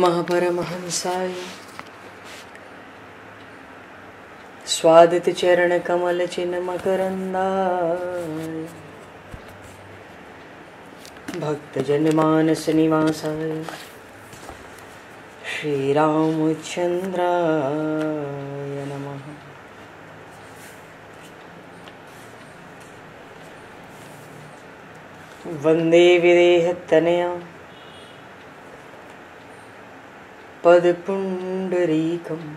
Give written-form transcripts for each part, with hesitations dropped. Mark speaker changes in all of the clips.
Speaker 1: परमहंसाय स्वादित चरण कमल चिन्ह मकरंदाय भक्तजन मानस निवासाय श्री रामचंद्राय नमः। वंदे विदेहतनया पदपुंडरीकम्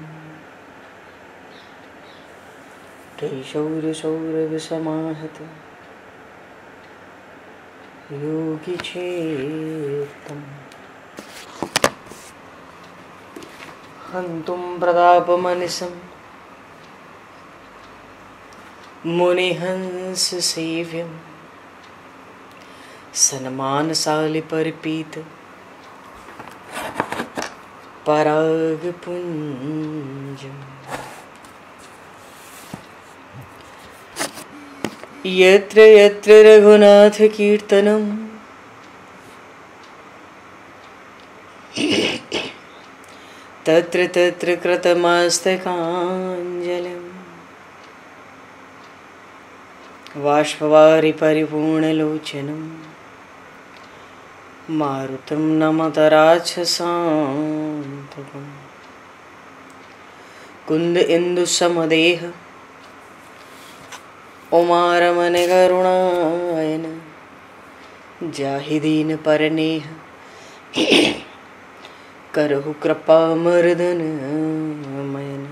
Speaker 1: केशौरसौरभसमाहत योगिचेत्तम् हन्तुं प्रतापमनिशं मुनिहंससेव्यं सन्मानशालिपरिपीत परागपुञ्जम् यत्र यत्र रघुनाथ कीर्तनं तत्र तत्र कृतमस्तकाञ्जलिं बाष्पवारि परिपूर्णलोचनं मारुतं नमत राक्षसान्तकम् कुन्द इंदुसमदेह उमारमण करुणायन जाहिदीन परनेह करहु कृपा मर्दन मयन।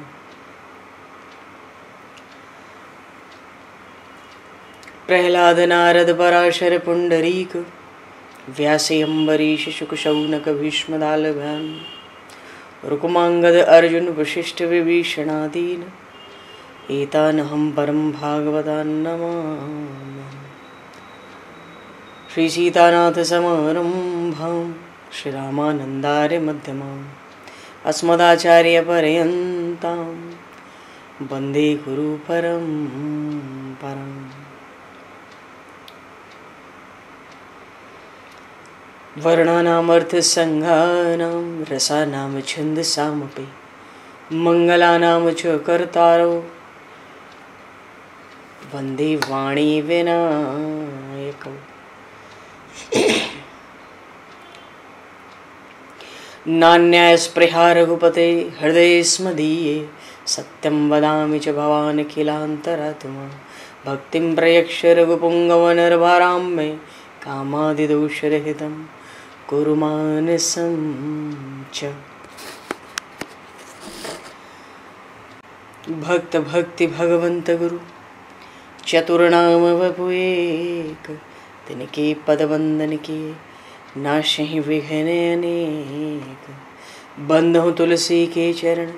Speaker 1: प्रहलाद नारद पराशर पुंडरीक व्यासे अम्बरीश शुक शौनक भीष्म दालभान रुक्मांगद अर्जुन वशिष्ठ विभीषणादीन एतानहं परम भागवतान् नमामि। श्री सीतानाथ समारंभां श्री रामानन्दार्य मध्यमाम् अस्मदाचार्य पर्यन्तां वन्दे गुरु परम्पराम्। वर्णानामर्थसङ्घानां रसानां छन्दसामपि मङ्गलानां च कर्तारो वन्दे वाणी विनायकौ। नान्यायस्पृहा रघुपते हृदये स्मदीये सत्यं वदामि च भवानखिलान्तरात्मा भक्तिं प्रयक्ष रघुपुङ्गवनर्भारां मे कामादिदोषरहितं कुरु मानसं च। भक्त भक्ति भगवंत गुरु चतुर्नाम वपु एक तिनके पद वंदन के नाशहि विघ्न अनेक। बंधु तुलसी के चरण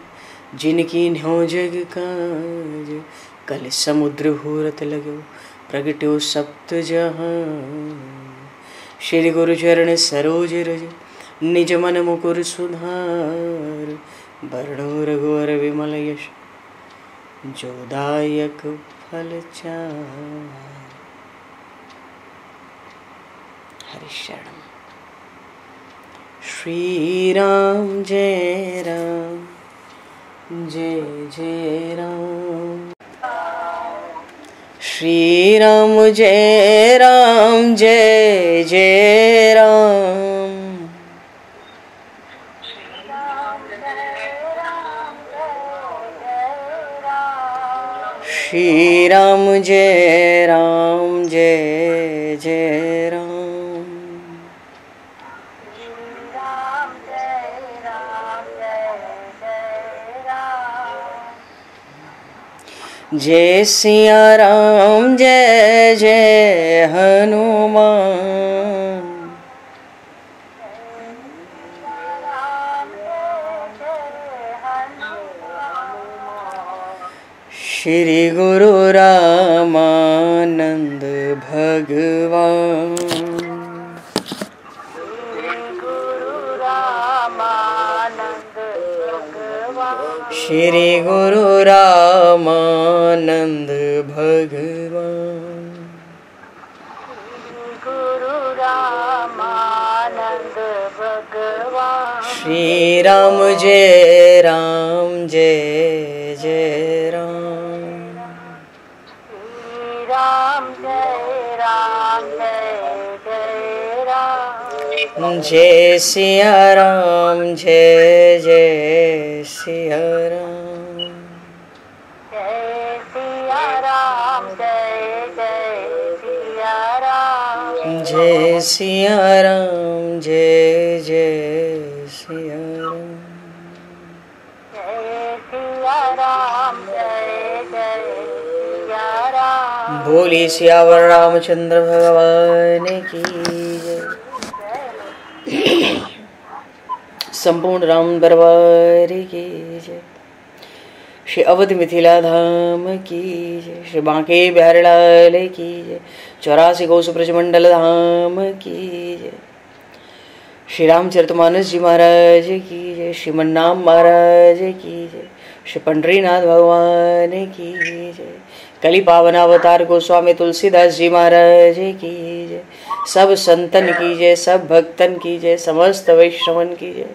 Speaker 1: जिनकी न्यो जग काज कल समुद्र घोरत लगो प्रगट्यो सप्त जहां। श्री गुरु चरण सरोज रज निज मन मुकुर सुधार वर्णो रघुवर विमल यश जोदायक फल चार। हरि शरण। श्री राम जय राम जय जय राम। श्री राम जय राम जय जय राम। श्री राम जय राम जय जय राम। जय सिया राम जय जय हनुमान। श्री गुरु रामानंद भगवान। श्री गुरु रामानंद भगवान। श्री राम जय राम जय जय राम।
Speaker 2: श्री राम जय राम जय जय राम।
Speaker 1: जय सिया राम जय जय सिया राम।
Speaker 2: जय सिया राम जय जय सिया राम।
Speaker 1: जय सिया राम जय जय सिया राम।
Speaker 2: जय सिया राम जय जय सिया राम।
Speaker 1: बोली सियावर रामचंद्र भगवान की जय। संपूर्ण राम दरबार की जय। श्री अवध मिथिला धाम की जय। श्री बांके बिहारी लाल की जय। 84 कोस ब्रजमंडल धाम की जय। श्री रामचरितमानस जी महाराज की जय। श्रीमन्नाम महाराज की जय। श्री पंडरीनाथ भगवान की जय। कली पावन अवतार गोस्वामी तुलसीदास जी महाराज की जय। सब संतन की जय, सब भक्तन की जय, समस्त वैष्णवन की जय,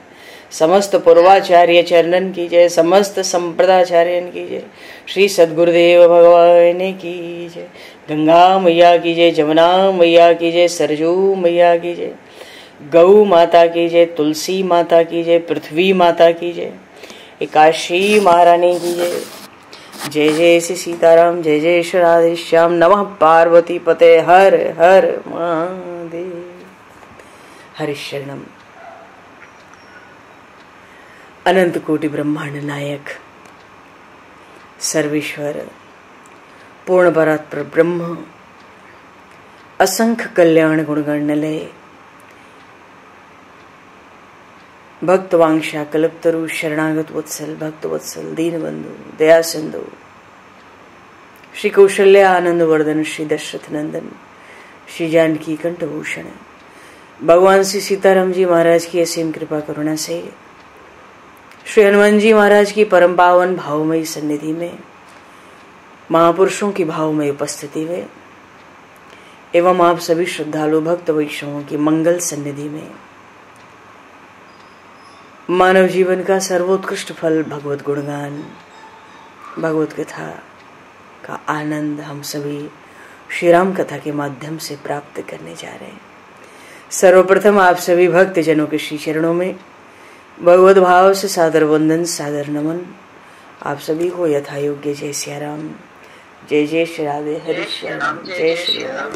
Speaker 1: समस्त पूर्वाचार्य चरणन की जय, समस्त संप्रदाचार्यन की जय। श्री सद्गुरुदेव भगवान की जय। गंगा मैया की जय, जमुना मैया की जय, सरजू मैया की जय, गौ माता की जय, तुलसी माता की जय, पृथ्वी माता की जय, एकादशी महारानी की जय। जय जय श्री सीताराम, जय जय श्री राधेश्याम। नमः पार्वती पते हर हर महादेव। हरि शरणम। अनंत कोटि ब्रह्मांड नायक सर्वेश्वर पूर्ण परात्पर ब्रह्म असंख्य कल्याण गुणगण लय भक्तवांक्षा कल्पतरु शरणागत वत्सल भक्त वत्सल दीनबंधु दया सिंधु श्री कौशल्या आनंद वर्धन श्री दशरथ नंदन श्री जानकी कंठभूषण भगवान श्री सीताराम जी महाराज की असीम कृपा करुणा से श्री हनुमान जी महाराज की परम पावन भावमयी सन्निधि में महापुरुषों की भावमयी उपस्थिति में एवं आप सभी श्रद्धालु भक्त वैष्णवों की मंगल सन्निधि में मानव जीवन का सर्वोत्कृष्ट फल भगवत गुणगान भगवत कथा का आनंद हम सभी श्री राम कथा के माध्यम से प्राप्त करने जा रहे हैं। सर्वप्रथम आप सभी भक्त जनों के श्री चरणों में भगवत भाव से सादर वंदन सादर नमन। आप सभी को यथा योग्य जय सिया राम, जय जय श्री राधे, हरि श्याम, जय श्री राम।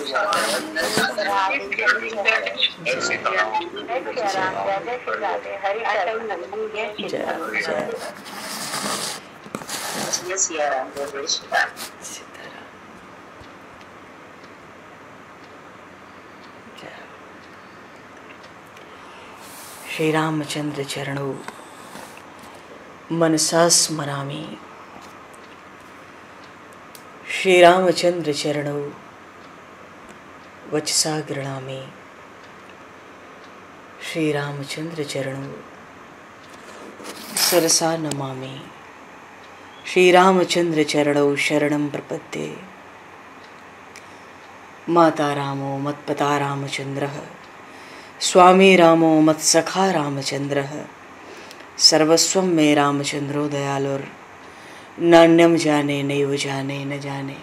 Speaker 1: श्री रामचंद्र चरणों मनसा स्मरामि। श्री रामचंद्र चरणों वचसा गृणामि। श्री रामचंद्र चरणों सरसा नमामि। श्री रामचंद्र चरणों शरणं प्रपद्ये। माता रामो मत्पिता रामचंद्रः, स्वामी रामो मत्सखा रामचंद्रः, सर्वस्वं मे रामचंद्रो दयालुर्, नान्यम जाने नैव जाने न जाने।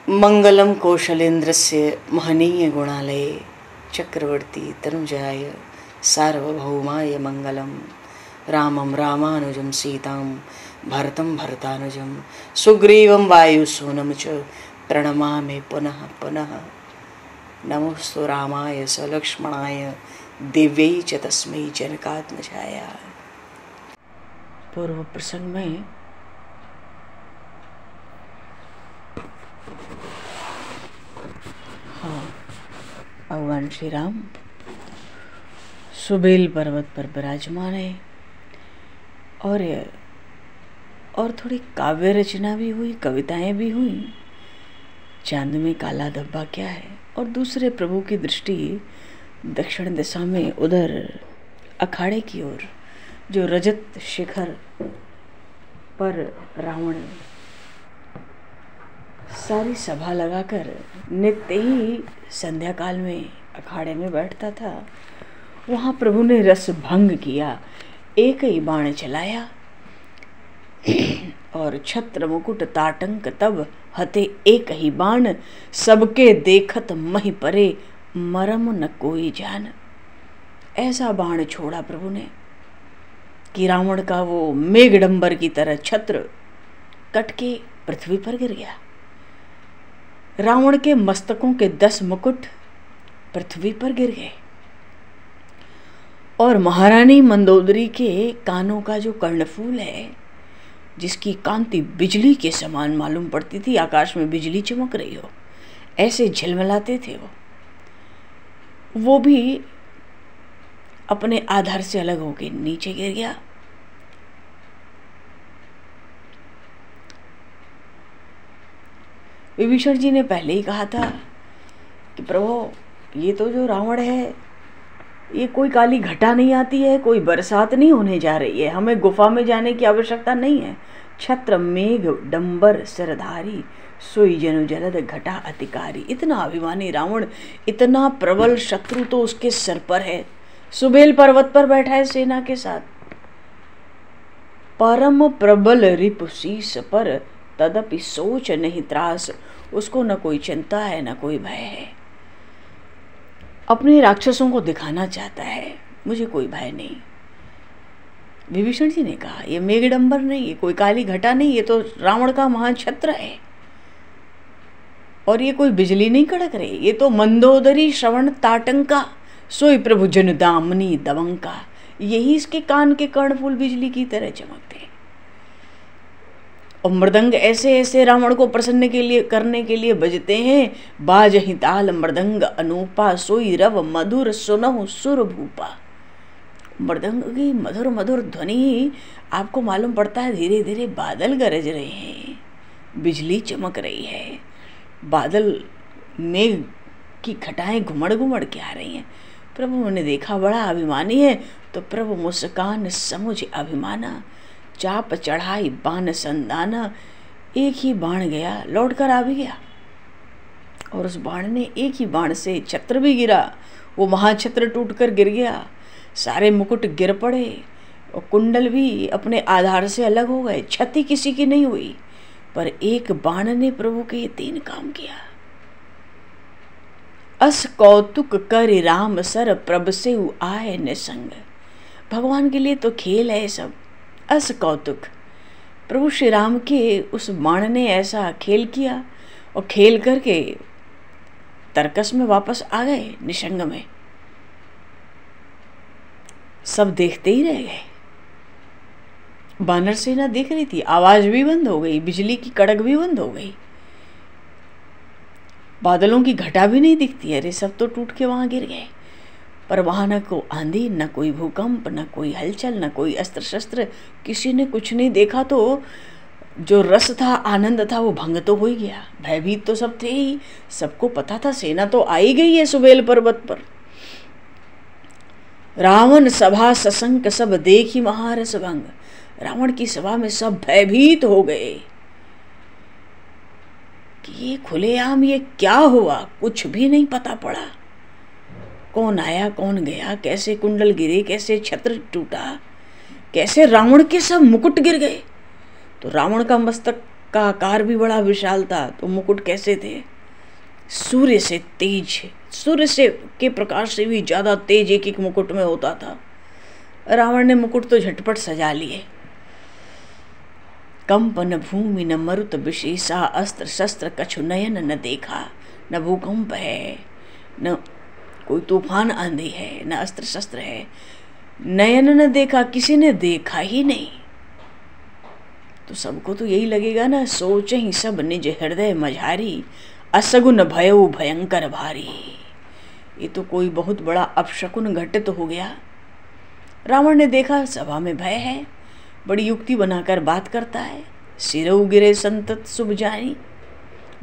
Speaker 1: मंगलम कौशलेन्द्रस्य महनीय गुणालये चक्रवर्ती तनुजाय सार्वभौमाय मंगलम। रामं रामानुजं सीतां भरतं भरतानुजं सुग्रीवं वायुसूनं च प्रणमामि पुनः पुनः। नमोस्तु रामाय सलक्ष्मणाय दिव्यै च तस्मै जनकात्मजाय। पूर्व प्रसंग में भगवान श्री राम सुबेल पर्वत पर विराजमान है और थोड़ी काव्य रचना भी हुई, कविताएं भी हुई। चांद में काला धब्बा क्या है, और दूसरे प्रभु की दृष्टि दक्षिण दिशा में उधर अखाड़े की ओर, जो रजत शिखर पर रावण सारी सभा लगाकर नित्य ही संध्या काल में अखाड़े में बैठता था, वहाँ प्रभु ने रस भंग किया, एक ही बाण चलाया और छत्र मुकुट ताटंक तब हते एक ही बाण, सबके देखत महि परे मरम न कोई जान। ऐसा बाण छोड़ा प्रभु ने कि रावण का वो मेघडंबर की तरह छत्र कट के पृथ्वी पर गिर गया। रावण के मस्तकों के 10 मुकुट पृथ्वी पर गिर गए और महारानी मंदोदरी के कानों का जो कर्णफूल है, जिसकी कांति बिजली के समान मालूम पड़ती थी, आकाश में बिजली चमक रही हो ऐसे झिलमिलाते थे वो भी अपने आधार से अलग होकर नीचे गिर गया। विभीषण जी ने पहले ही कहा था कि प्रभु ये तो जो रावण है ये कोई काली घटा नहीं आती है, कोई बरसात नहीं होने जा रही है, हमें गुफा में जाने की आवश्यकता नहीं है। छत्र मेघ डंबर सिरधारी सोई जनु जलद घटा अतिकारी। इतना अभिमानी रावण, इतना प्रबल शत्रु तो उसके सर पर है, सुबेल पर्वत पर बैठा है सेना के साथ। परम प्रबल रिपु शीस पर तदपि सोच नहीं त्रास। उसको न कोई चिंता है न कोई भय है। अपने राक्षसों को दिखाना चाहता है, मुझे कोई भय नहीं। विभीषण जी ने कहा ये मेघडंबर नहीं, ये कोई काली घटा नहीं, ये तो रावण का महाछत्र है और ये कोई बिजली नहीं कड़क रही, ये तो मंदोदरी श्रवण ताटंका सोई प्रभु जन दामनी दवंका। यही इसके कान के कर्णफूल बिजली की तरह चमकते हैं। और मृदंग ऐसे ऐसे रावण को प्रसन्न करने के लिए बजते हैं। बाजहि ताल मृदंग अनूपा सोई रव मधुर सुनहु सुर भूपा। मृदंग की मधुर मधुर ध्वनि आपको मालूम पड़ता है धीरे धीरे बादल गरज रहे हैं, बिजली चमक रही है, बादल मेघ की घटाएं घुमड़ घुमड़ के आ रही हैं। प्रभु ने देखा बड़ा अभिमानी है तो प्रभु मुस्कान समुझ अभिमाना। चाप चढ़ाई बाण संदाना। एक ही बाण गया, लौट कर आ भी गया और उस बाण ने एक ही बाण से छत्र भी गिरा, वो महाछत्र टूट कर गिर गया, सारे मुकुट गिर पड़े और कुंडल भी अपने आधार से अलग हो गए। क्षति किसी की नहीं हुई, पर एक बाण ने प्रभु के 3 काम किया। अस कौतुक कर राम सर प्रभ से आए निसंग। भगवान के लिए तो खेल है सब। अस कौतुक, प्रभु श्री राम के उस बाण ने ऐसा खेल किया और खेल करके तरकस में वापस आ गए निशंग में। सब देखते ही रह गए। बानर सेना देख रही थी, आवाज भी बंद हो गई, बिजली की कड़क भी बंद हो गई, बादलों की घटा भी नहीं दिखती। अरे सब तो टूट के वहां गिर गए। पर वहां न कोई आंधी, न कोई भूकंप, न कोई हलचल, न कोई अस्त्र शस्त्र, किसी ने कुछ नहीं देखा। तो जो रस था, आनंद था, वो भंग तो हो ही गया। भयभीत तो सब थे ही, सबको पता था सेना तो आई गई है सुबेल पर्वत पर। रावण सभा सशंक सब देखी महारस भंग। रावण की सभा में सब भयभीत हो गए कि ये खुलेआम ये क्या हुआ, कुछ भी नहीं पता पड़ा। कौन आया कौन गया, कैसे कुंडल गिरे, कैसे छत्र टूटा, कैसे रावण के सब मुकुट गिर गए। तो रावण का मस्तक का आकार भी बड़ा विशाल था, तो मुकुट कैसे थे? सूर्य से तेज, सूर्य से के प्रकाश से भी ज्यादा तेज एक एक मुकुट में होता था। रावण ने मुकुट तो झटपट सजा लिए। कंपन भूमि न मरुत विशेषा, अस्त्र शस्त्र कछु नयन न देखा। न भूकंप है, न कोई तूफान आंधी है, न अस्त्र शस्त्र है, नयन न देखा, किसी ने देखा ही नहीं। तो सबको तो यही लगेगा ना, सोच ही सब निज हृदय मझारी, असगुन भयउ भयंकर भारी। ये तो कोई बहुत बड़ा अपशकुन घटित हो गया। रावण ने देखा सभा में भय है, बड़ी युक्ति बनाकर बात करता है। सिरऊ गिरे संतत शुभ जानी,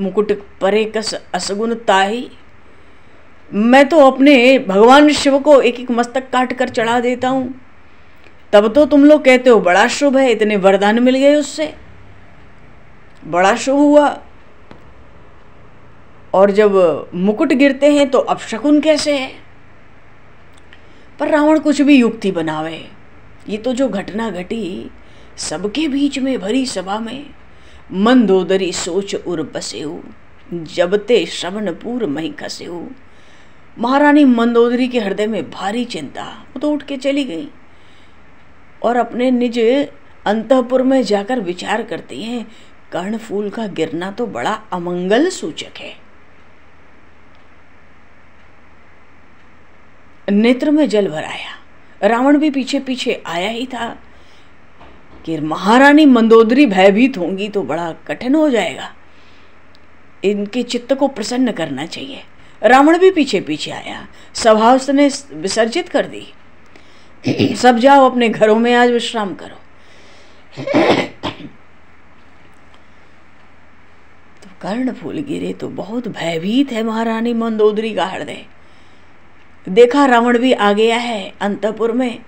Speaker 1: मुकुट परे कस असगुन ताही। मैं तो अपने भगवान शिव को एक एक मस्तक काट कर चढ़ा देता हूं, तब तो तुम लोग कहते हो बड़ा शुभ है, इतने वरदान मिल गए उससे, बड़ा शुभ हुआ। और जब मुकुट गिरते हैं तो अपशकुन कैसे है? पर रावण कुछ भी युक्ति बनावे, ये तो जो घटना घटी सबके बीच में भरी सभा में, मंदोदरी सोच उर बसेऊ, जबते श्रवणपुर मही खसेऊ। महारानी मंदोदरी के हृदय में भारी चिंता, वो तो उठ के चली गई और अपने निज अंतःपुर में जाकर विचार करती हैं, कर्णफूल का गिरना तो बड़ा अमंगल सूचक है। नेत्र में जल भर आया, रावण भी पीछे पीछे आया ही था कि महारानी मंदोदरी भयभीत होंगी तो बड़ा कठिन हो जाएगा, इनके चित्त को प्रसन्न करना चाहिए। रावण भी पीछे पीछे आया, सभा उसने विसर्जित कर दी, सब जाओ अपने घरों में आज विश्राम करो। तो कर्णफूल गिरे तो बहुत भयभीत है महारानी मंदोदरी का हृदय। देखा रावण भी आ गया है अंतपुर में,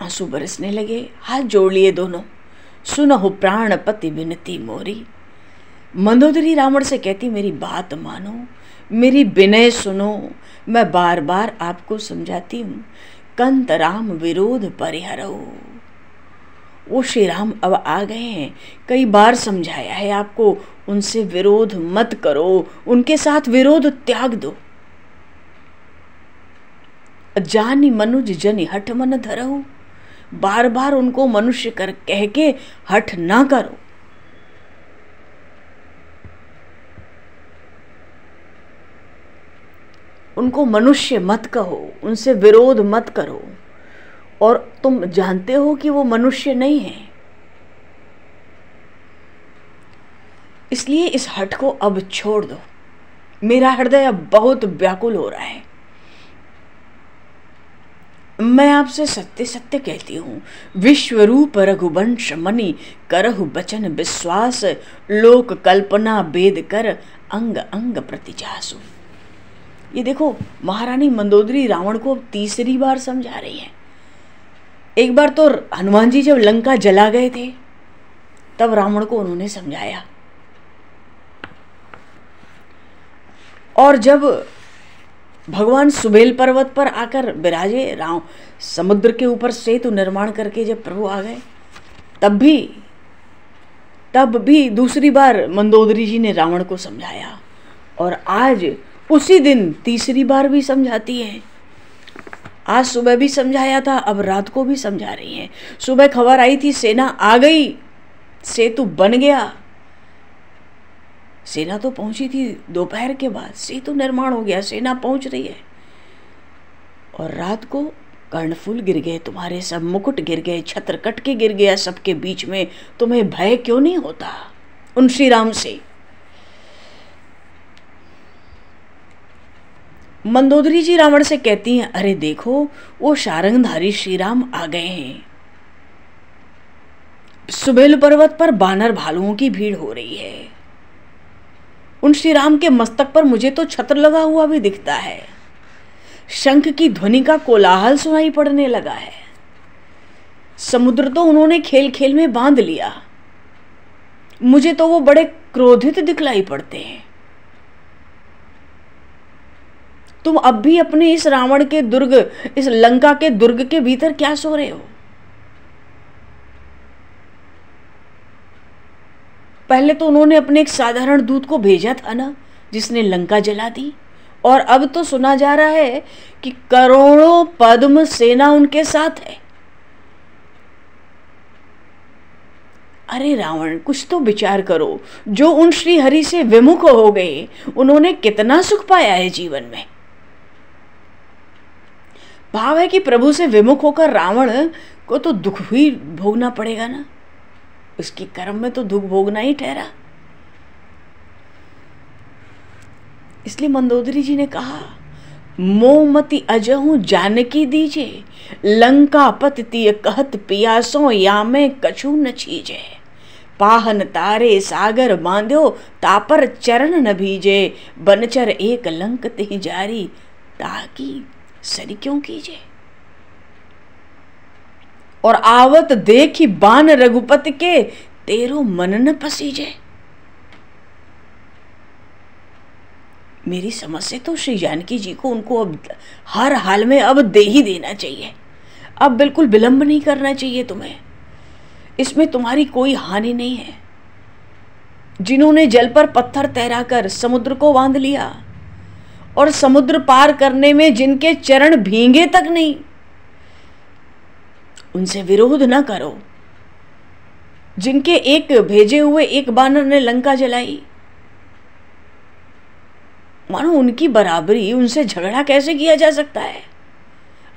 Speaker 1: आंसू बरसने लगे, हाथ जोड़ लिए दोनों, सुनहु प्राणपति विनती मोरी। मंदोदरी रावण से कहती, मेरी बात मानो, मेरी विनय सुनो, मैं बार बार आपको समझाती हूँ, कंत राम विरोध परिहरो। वो श्री राम अब आ गए हैं, कई बार समझाया है आपको, उनसे विरोध मत करो, उनके साथ विरोध त्याग दो। जानी मनुज जनि हठ मन धरहु, बार बार उनको मनुष्य कर कह के हठ ना करो। उनको मनुष्य मत कहो, उनसे विरोध मत करो, और तुम जानते हो कि वो मनुष्य नहीं है, इसलिए इस हठ को अब छोड़ दो। मेरा हृदय अब बहुत व्याकुल हो रहा है। मैं आपसे सत्य सत्य कहती हूँ, विश्वरूप रघुवंश मणि करहु बचन विश्वास, लोक कल्पना वेद कर अंग अंग प्रतिजासु। ये देखो महारानी मंदोदरी रावण को अब तीसरी बार समझा रही है। एक बार तो हनुमान जी जब लंका जला गए थे तब रावण को उन्होंने समझाया, और जब भगवान सुबेल पर्वत पर आकर विराजे, राम समुद्र के ऊपर सेतु निर्माण करके जब प्रभु आ गए तब भी दूसरी बार मंदोदरी जी ने रावण को समझाया, और आज उसी दिन तीसरी बार भी समझाती है। आज सुबह भी समझाया था, अब रात को भी समझा रही हैं। सुबह खबर आई थी सेना आ गई, सेतु बन गया, सेना तो पहुंची थी दोपहर के बाद, सेतु निर्माण हो गया, सेना पहुंच रही है। और रात को कर्णफूल गिर गए, तुम्हारे सब मुकुट गिर गए, छत्र कट के गिर गया सबके बीच में, तुम्हें भय क्यों नहीं होता उन श्री राम से? मंदोदरी जी रावण से कहती हैं, अरे देखो वो शारंगधारी श्री राम आ गए हैं। सुबेल पर्वत पर बानर भालुओं की भीड़ हो रही है। उन श्री राम के मस्तक पर मुझे तो छत्र लगा हुआ भी दिखता है। शंख की ध्वनि का कोलाहल सुनाई पड़ने लगा है। समुद्र तो उन्होंने खेल खेल में बांध लिया। मुझे तो वो बड़े क्रोधित दिखलाई पड़ते हैं। तुम अब भी अपने इस रावण के दुर्ग, इस लंका के दुर्ग के भीतर क्या सो रहे हो? पहले तो उन्होंने अपने एक साधारण दूत को भेजा था ना, जिसने लंका जला दी, और अब तो सुना जा रहा है कि करोड़ों पद्म सेना उनके साथ है। अरे रावण, कुछ तो विचार करो। जो उन श्री हरि से विमुख हो गए, उन्होंने कितना सुख पाया है जीवन में। भाव है कि प्रभु से विमुख होकर रावण को तो दुख ही भोगना पड़ेगा ना, उसके कर्म में तो दुख भोगना ही ठहरा। इसलिए मंदोदरी जी ने कहा, मोमति अजहू जानकी दीजे, लंका पतिय कहत पियासों यामे कछु न छीजे, पाहन तारे सागर बांध्यो तापर चरण न भीजे, बनचर एक लंक ते जारी ताकि सरी क्यों कीजे। और आवत देखी बान रघुपति के, तेरो मन न पसीजे। मेरी समझ से तो श्री जानकी जी को उनको अब हर हाल में अब दे ही देना चाहिए। अब बिल्कुल विलंब नहीं करना चाहिए तुम्हें, इसमें तुम्हारी कोई हानि नहीं है। जिन्होंने जल पर पत्थर तैराकर समुद्र को बांध लिया और समुद्र पार करने में जिनके चरण भींगे तक नहीं, उनसे विरोध न करो। जिनके एक भेजे हुए एक बानर ने लंका जलाई, मानो उनकी बराबरी, उनसे झगड़ा कैसे किया जा सकता है।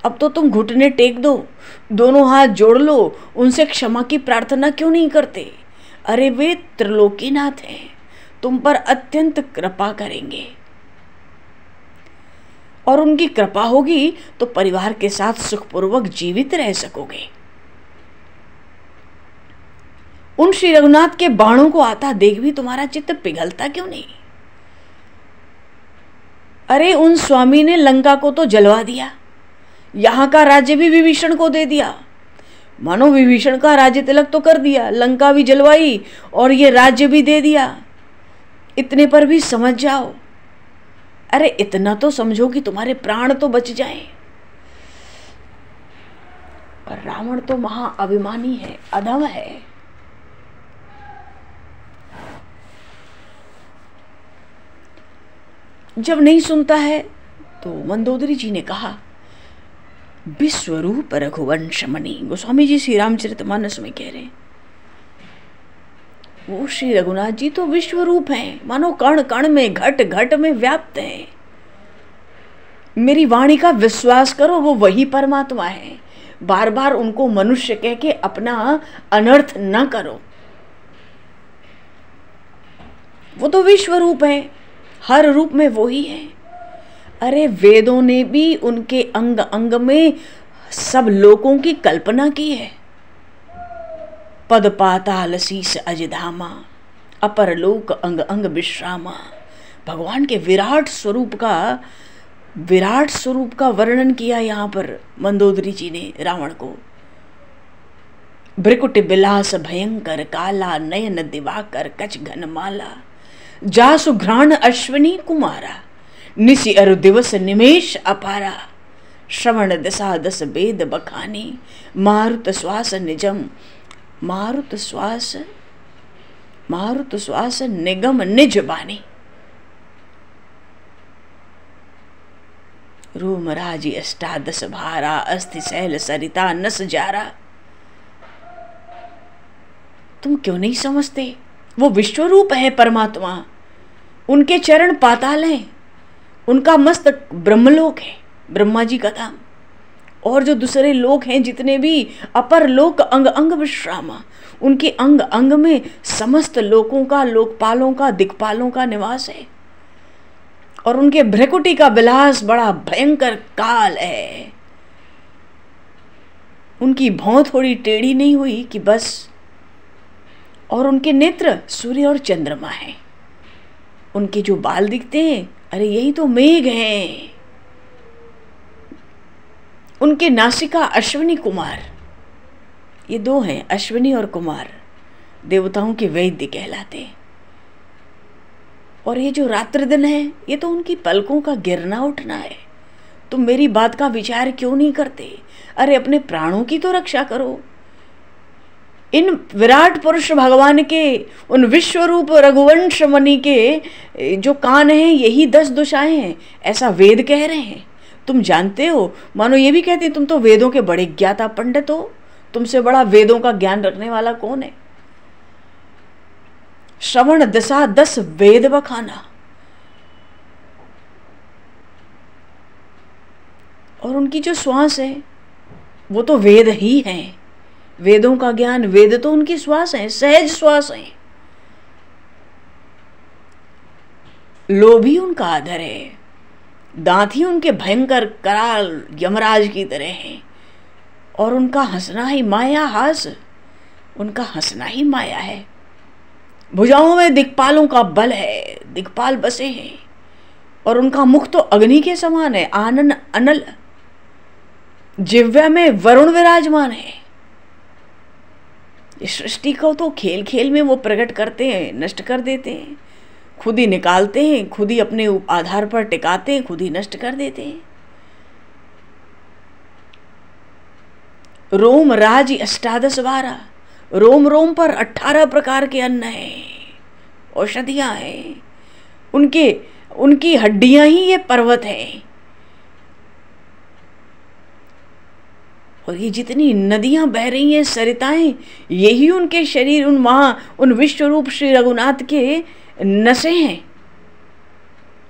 Speaker 1: अब तो तुम घुटने टेक दो, दोनों हाथ जोड़ लो, उनसे क्षमा की प्रार्थना क्यों नहीं करते। अरे वे त्रिलोकीनाथ हैं, तुम पर अत्यंत कृपा करेंगे और उनकी कृपा होगी तो परिवार के साथ सुखपूर्वक जीवित रह सकोगे। उन श्री रघुनाथ के बाणों को आता देख भी तुम्हारा चित्त पिघलता क्यों नहीं। अरे उन स्वामी ने लंका को तो जलवा दिया, यहां का राज्य भी विभीषण को दे दिया। मानो विभीषण का राज्य तिलक तो कर दिया, लंका भी जलवाई और ये राज्य भी दे दिया। इतने पर भी समझ जाओ, अरे इतना तो समझो कि तुम्हारे प्राण तो बच जाएं। पर रावण तो महाअभिमानी है, अधम है। जब नहीं सुनता है तो मंदोदरी जी ने कहा, विश्वरूप रघुवंश मणि। गोस्वामी जी श्री रामचरितमानस में कह रहे हैं, वो श्री रघुनाथ जी तो विश्वरूप हैं, मानो कण कण में घट घट में व्याप्त हैं। मेरी वाणी का विश्वास करो, वो वही परमात्मा है। बार बार उनको मनुष्य कह के अपना अनर्थ न करो। वो तो विश्वरूप है, हर रूप में वो ही है। अरे वेदों ने भी उनके अंग अंग में सब लोकों की कल्पना की है। पद पाताल शीस अजधामा, अपर लोक अंग अंग विश्रामा। भगवान के विराट स्वरूप का वर्णन किया यहाँ पर मंदोदरी जी ने रावण को। भ्रिकुट बिलास भयंकर काला, नयन दिवाकर कच घनमाला। जासु घ्राण अश्विनी कुमारा, निशि अरु दिवस निमेश अपारा। श्रवण दशा दस वेद बखानी, मारुत श्वास निजम, मारुत श्वास निगम निज बानी। रोम राजी अष्टादश भारा, अस्थि शैल सरिता नस जारा। तुम क्यों नहीं समझते, वो विश्वरूप है परमात्मा। उनके चरण पाताल हैं, उनका मस्तक ब्रह्मलोक है, ब्रह्मा जी का धाम। और जो दूसरे लोक हैं जितने भी, अपर लोक अंग अंग विश्रामा। उनके अंग अंग में समस्त लोकों का, लोकपालों का, दिक्पालों का निवास है। और उनके भ्रकुटी का विलास बड़ा भयंकर काल है। उनकी भौं थोड़ी टेढ़ी नहीं हुई कि बस। और उनके नेत्र सूर्य और चंद्रमा हैं। उनके जो बाल दिखते हैं, अरे यही तो मेघ हैं। उनके नासिका अश्विनी कुमार, ये दो हैं, अश्विनी और कुमार, देवताओं के वैद्य कहलाते हैं। और ये जो रात्रि दिन है, ये तो उनकी पलकों का गिरना उठना है। तुम मेरी बात का विचार क्यों नहीं करते। अरे अपने प्राणों की तो रक्षा करो। इन विराट पुरुष भगवान के, उन विश्वरूप रघुवंश मणि के जो कान हैं, यही 10 दिशाएं हैं, ऐसा वेद कह रहे हैं। तुम जानते हो, मानो ये भी कहते हैं तुम तो वेदों के बड़े ज्ञाता पंडित हो, तुमसे बड़ा वेदों का ज्ञान रखने वाला कौन है। श्रवण दशा 10 वेद बखाना। और उनकी जो श्वास है वो तो वेद ही हैं। वेदों का ज्ञान, वेद तो उनकी श्वास है, सहज श्वास है। लोभ ही उनका आदर है, दांत ही उनके भयंकर कराल यमराज की तरह हैं। और उनका हंसना ही माया हास, उनका हंसना ही माया है। भुजाओं में दिक्पालों का बल है, दिक्पाल बसे हैं। और उनका मुख तो अग्नि के समान है, आनन अनल। जिह्वा में वरुण विराजमान है। इस सृष्टि को तो खेल खेल में वो प्रकट करते हैं, नष्ट कर देते हैं। खुद ही निकालते हैं, खुद ही अपने आधार पर टिकाते हैं, खुद ही नष्ट कर देते हैं। रोम राज 18-12, रोम रोम पर 18 प्रकार के अन्न हैं, औषधियां हैं, उनकी हड्डियां ही ये पर्वत हैं। और ये जितनी नदियां बह रही हैं, सरिताएं, यही उनके शरीर, उन विश्व रूप श्री रघुनाथ के नसें हैं।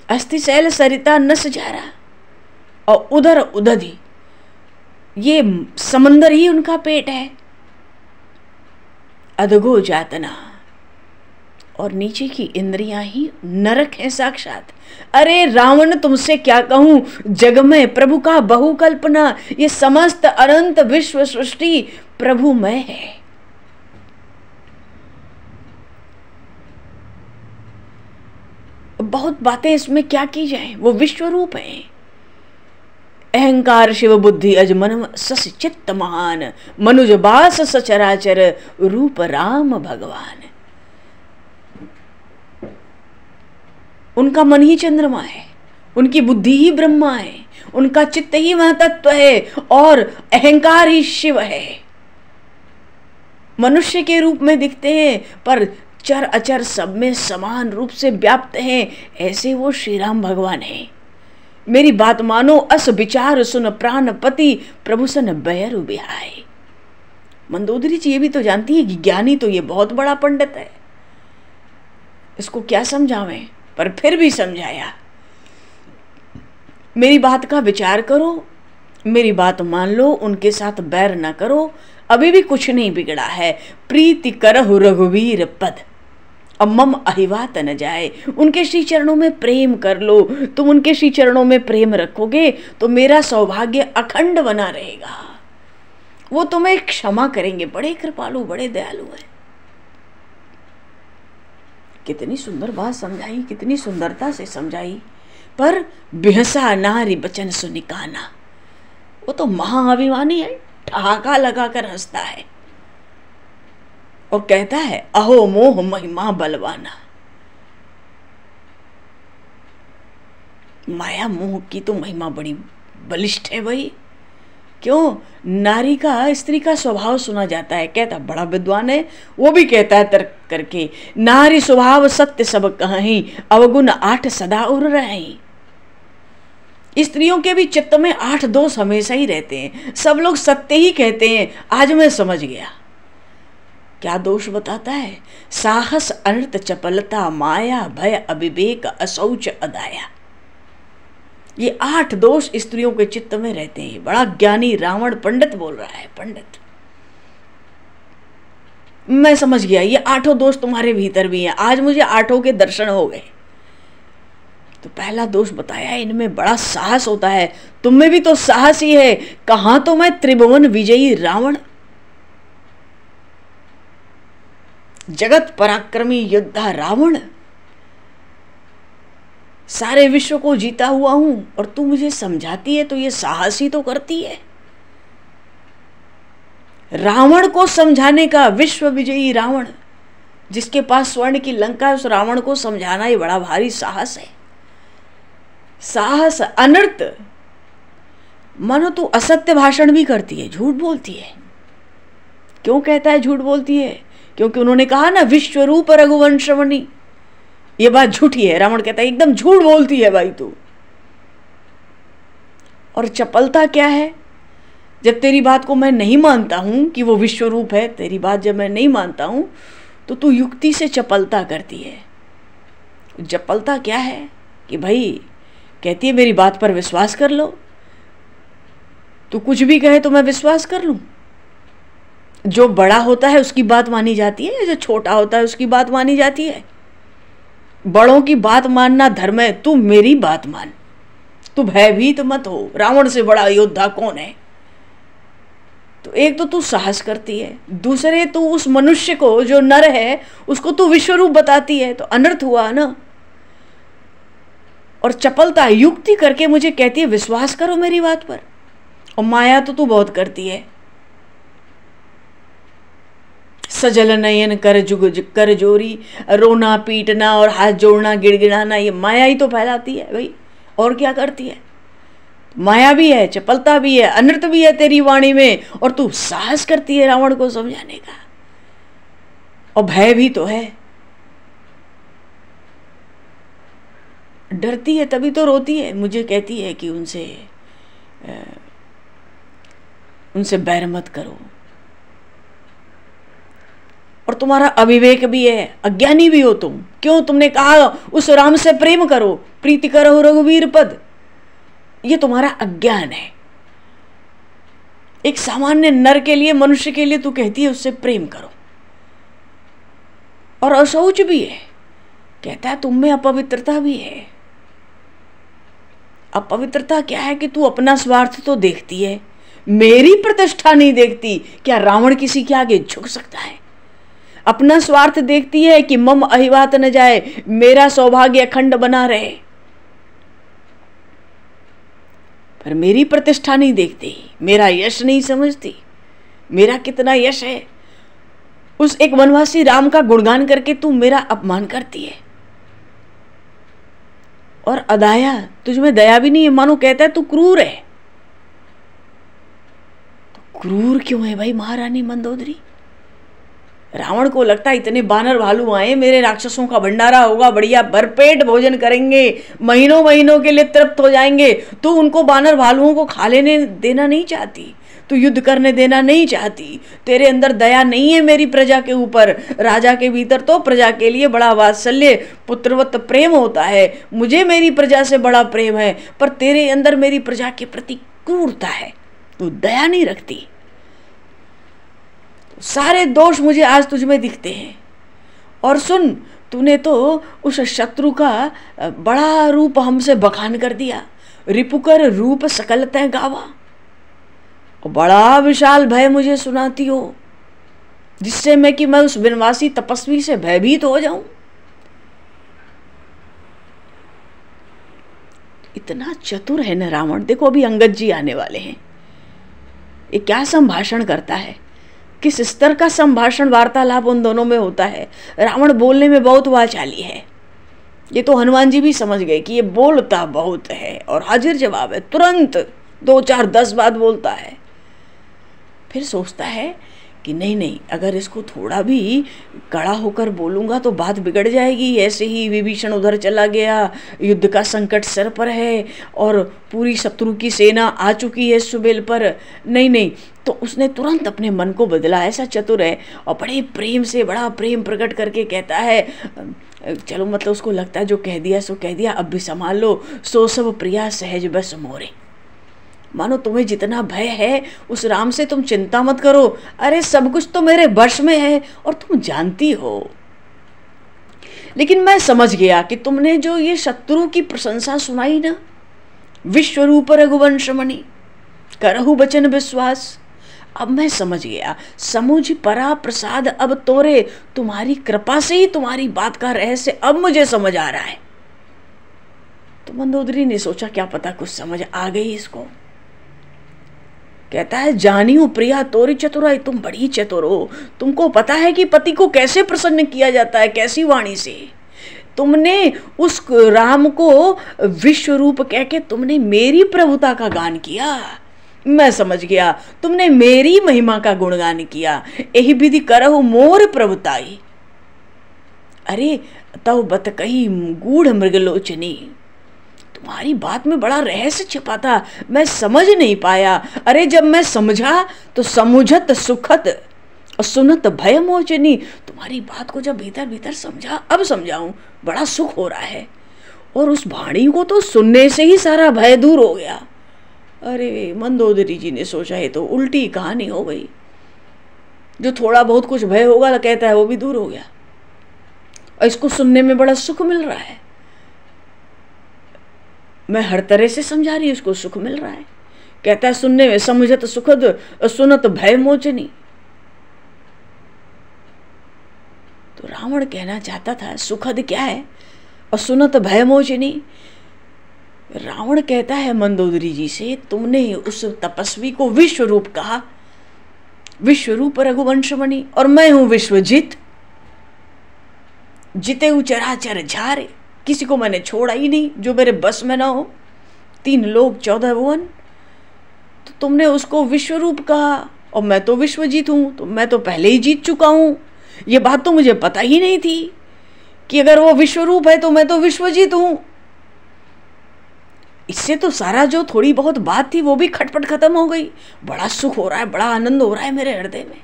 Speaker 1: अस्थिशैल सरिता नस जा रहा, और उधर उदधि, ये समंदर ही उनका पेट है। अधगो जातना, और नीचे की इंद्रियां ही नरक है साक्षात। अरे रावण, तुमसे क्या कहूं, जग में प्रभु का बहु कल्पना, ये समस्त अनंत विश्व सृष्टि प्रभुमय है। बहुत बातें इसमें क्या की जाए, वो विश्व रूप है। अहंकार शिव बुद्धि अजमन सस चित्त महान, मनुज बास सचराचर रूप राम भगवान। उनका मन ही चंद्रमा है, उनकी बुद्धि ही ब्रह्मा है, उनका चित्त ही महातत्व है, और अहंकार ही शिव है। मनुष्य के रूप में दिखते हैं पर चर अचर सब में समान रूप से व्याप्त हैं, ऐसे वो श्री राम भगवान हैं। मेरी बात मानो, अस विचार सुन प्राणपति, प्रभु सन बैरु बिहाय। मंदोदरी जी ये भी तो जानती है कि ज्ञानी तो ये बहुत बड़ा पंडित है, इसको क्या समझावें, पर फिर भी समझाया। मेरी बात का विचार करो, मेरी बात मान लो, उनके साथ बैर ना करो, अभी भी कुछ नहीं बिगड़ा है। प्रीति करहु रघुवीर पद, अब मम अहिवात न जाए। उनके श्री चरणों में प्रेम कर लो, तुम उनके श्री चरणों में प्रेम रखोगे तो मेरा सौभाग्य अखंड बना रहेगा। वो तुम्हें क्षमा करेंगे, बड़े कृपालु, बड़े दयालु हैं। कितनी सुंदर बात समझाई, कितनी सुंदरता से समझाई। पर बिहसा नारी बचन सुनिकाना, वो तो महाअभिमानी है, ठहाका लगाकर हंसता है और कहता है अहो मोह महिमा बलवाना। माया मोह की तो महिमा बड़ी बलिष्ठ है भाई। क्यों? नारी का, स्त्री का स्वभाव सुना जाता है, कहता बड़ा विद्वान है, वो भी कहता है तर्क करके, नारी स्वभाव सत्य सब कहीं, अवगुण 8 सदा उर रही। स्त्रियों के भी चित्त में 8 दोष हमेशा ही रहते हैं, सब लोग सत्य ही कहते हैं। आज मैं समझ गया क्या दोष बताता है। साहस, अनर्थ, चपलता, माया, भय, अविवेक, असौच, अदाया, ये 8 दोष स्त्रियों के चित्त में रहते हैं। बड़ा ज्ञानी रावण पंडित बोल रहा है, पंडित। मैं समझ गया, ये 8 दोष तुम्हारे भीतर भी हैं, आज मुझे 8 के दर्शन हो गए। तो पहला दोष बताया, इनमें बड़ा साहस होता है, तुम में भी तो साहस ही है। कहां तो मैं त्रिभुवन विजयी रावण, जगत पराक्रमी योद्धा रावण, सारे विश्व को जीता हुआ हूं, और तू मुझे समझाती है तो ये साहस ही तो करती है। रावण को समझाने का, विश्व विजयी रावण जिसके पास स्वर्ण की लंका है, उस रावण को समझाना ही बड़ा भारी साहस है। साहस, अनर्थ, मानो तू असत्य भाषण भी करती है, झूठ बोलती है। क्यों कहता है झूठ बोलती है? क्योंकि उन्होंने कहा ना विश्व रूप रघुवंशवनी, ये बात झूठी है। रावण कहता है एकदम झूठ बोलती है भाई तू। और चपलता क्या है? जब तेरी बात को मैं नहीं मानता हूं कि वो विश्व रूप है, तेरी बात जब मैं नहीं मानता हूं तो तू युक्ति से चपलता करती है। चपलता क्या है कि भाई कहती है मेरी बात पर विश्वास कर लो, तू कुछ भी कहे तो मैं विश्वास कर लूं। जो बड़ा होता है उसकी बात मानी जाती है, जो छोटा होता है उसकी बात मानी जाती है। बड़ों की बात मानना धर्म है, तू मेरी बात मान, तू भयभीत मत हो। रावण से बड़ा योद्धा कौन है? तो एक तो तू साहस करती है, दूसरे तू उस मनुष्य को जो नर है उसको तू विश्वरूप बताती है, तो अनर्थ हुआ ना। और चपलता, युक्ति करके मुझे कहती है विश्वास करो मेरी बात पर। और माया तो तू बहुत करती है, सजल नयन कर जुग कर जोरी, रोना पीटना और हाथ जोड़ना गिड़गिड़ाना, ये माया ही तो फैलाती है भाई, और क्या करती है। माया भी है, चपलता भी है, अनर्थ भी है तेरी वाणी में, और तू साहस करती है रावण को समझाने का, और भय भी तो है। डरती है तभी तो रोती है, मुझे कहती है कि उनसे बैर मत करो। और तुम्हारा अविवेक भी है, अज्ञानी भी हो तुम। क्यों तुमने कहा उस राम से प्रेम करो, प्रीति करो रघुवीर पद, ये तुम्हारा अज्ञान है। एक सामान्य नर के लिए, मनुष्य के लिए तू कहती है उससे प्रेम करो, और अशौच भी है, कहता है तुम में अपवित्रता भी है। अपवित्रता क्या है कि तू अपना स्वार्थ तो देखती है, मेरी प्रतिष्ठा नहीं देखती। क्या रावण किसी के आगे झुक सकता है? अपना स्वार्थ देखती है कि मम अहिवात न जाए, मेरा सौभाग्य अखंड बना रहे, पर मेरी प्रतिष्ठा नहीं देखती, मेरा यश नहीं समझती, मेरा कितना यश है। उस एक वनवासी राम का गुणगान करके तू मेरा अपमान करती है, और अदाया, तुझमें दया भी नहीं है, मानो कहता है तू क्रूर है। तो क्रूर क्यों है भाई महारानी मंदोदरी? रावण को लगता है इतने बानर भालू आए, मेरे राक्षसों का भंडारा होगा, बढ़िया भरपेट भोजन करेंगे, महीनों महीनों के लिए तृप्त हो जाएंगे। तू उनको बानर भालुओं को खा लेने देना नहीं चाहती, तू युद्ध करने देना नहीं चाहती, तेरे अंदर दया नहीं है मेरी प्रजा के ऊपर। राजा के भीतर तो प्रजा के लिए बड़ा वात्सल्य, पुत्रवत प्रेम होता है, मुझे मेरी प्रजा से बड़ा प्रेम है, पर तेरे अंदर मेरी प्रजा के प्रति क्रूरता है, तू दया नहीं रखती। सारे दोष मुझे आज तुझमें दिखते हैं। और सुन, तूने तो उस शत्रु का बड़ा रूप हमसे बखान कर दिया, रिपुकर रूप सकलतें गावा, बड़ा विशाल भय मुझे सुनाती हो, जिससे मैं उस वनवासी तपस्वी से भयभीत हो जाऊं। इतना चतुर है न रावण। देखो अभी अंगद जी आने वाले हैं, ये क्या संभाषण करता है, किस स्तर का संभाषण वार्तालाप उन दोनों में होता है। रावण बोलने में बहुत वाचाली है, ये तो हनुमान जी भी समझ गए कि ये बोलता बहुत है, और हाजिर जवाब है, तुरंत 2 4 10 बात बोलता है। फिर सोचता है कि नहीं, अगर इसको थोड़ा भी कड़ा होकर बोलूंगा तो बात बिगड़ जाएगी। ऐसे ही विभीषण उधर चला गया, युद्ध का संकट सर पर है, और पूरी शत्रु की सेना आ चुकी है सुबेल पर। नहीं, तो उसने तुरंत अपने मन को बदला, ऐसा चतुर है, और बड़े प्रेम से बड़ा प्रेम प्रकट करके कहता है, चलो मतलब उसको लगता है जो कह दिया सो कह दिया, अब भी संभाल लो, सो सब प्रिया सहज बस मोरे। मानो तुम्हें जितना भय है उस राम से तुम चिंता मत करो, अरे सब कुछ तो मेरे वश में है और तुम जानती हो। लेकिन मैं समझ गया कि तुमने जो ये शत्रु की प्रशंसा सुनाई ना, विश्वरूप रघुवंश मणि करहु बचन विश्वास, अब मैं समझ गया, समुझ परा प्रसाद अब तोरे, तुम्हारी कृपा से ही तुम्हारी बात का रहस्य अब मुझे समझ आ रहा है। तो मंदोदरी ने सोचा क्या पता कुछ समझ आ गई इसको। कहता है, जानियो प्रिया तोरी चतुराई, तुम बड़ी चतुर हो, तुमको पता है कि पति को कैसे प्रसन्न किया जाता है, कैसी वाणी से। तुमने उस राम को विश्व रूप कह के तुमने मेरी प्रभुता का गान किया, मैं समझ गया, तुमने मेरी महिमा का गुणगान किया। यही विधि करहु मोर प्रभुताई, अरे तव बत कही गूढ़ मृगलोचनी, तुम्हारी बात में बड़ा रहस्य छिपा था, मैं समझ नहीं पाया। अरे जब मैं समझा तो समुझत सुखत और सुनत भय मोचनी, तुम्हारी बात को जब भीतर भीतर समझा, अब समझाऊं, बड़ा सुख हो रहा है। और उस वाणी को तो सुनने से ही सारा भय दूर हो गया। अरे मंदोदरी जी ने सोचा ये तो उल्टी कहानी हो गई, जो थोड़ा बहुत कुछ भय होगा कहता है वो भी दूर हो गया, और इसको सुनने में बड़ा सुख मिल रहा है। मैं हर तरह से समझा रही हूँ, उसको सुख मिल रहा है। कहता है सुनने में समुझत सुखद सुनत भय मोचनी। तो रावण कहना चाहता था सुखद क्या है और सुनत भय मोचनी। रावण कहता है मंदोदरी जी से, तुमने उस तपस्वी को विश्व रूप कहा, विश्व रूप रघुवंशमणि, और मैं हूं विश्वजित, जिते चराचर झारे, किसी को मैंने छोड़ा ही नहीं जो मेरे बस में ना हो। 3 लोक 14 भुवन, तो तुमने उसको विश्व रूप कहा और मैं तो विश्वजीत हूं, तो मैं तो पहले ही जीत चुका हूं। ये बात तो मुझे पता ही नहीं थी कि अगर वो विश्व रूप है तो मैं तो विश्वजीत हूं। इससे तो सारा जो थोड़ी बहुत बात थी वो भी खटपट खत्म हो गई। बड़ा सुख हो रहा है, बड़ा आनंद हो रहा है मेरे हृदय में।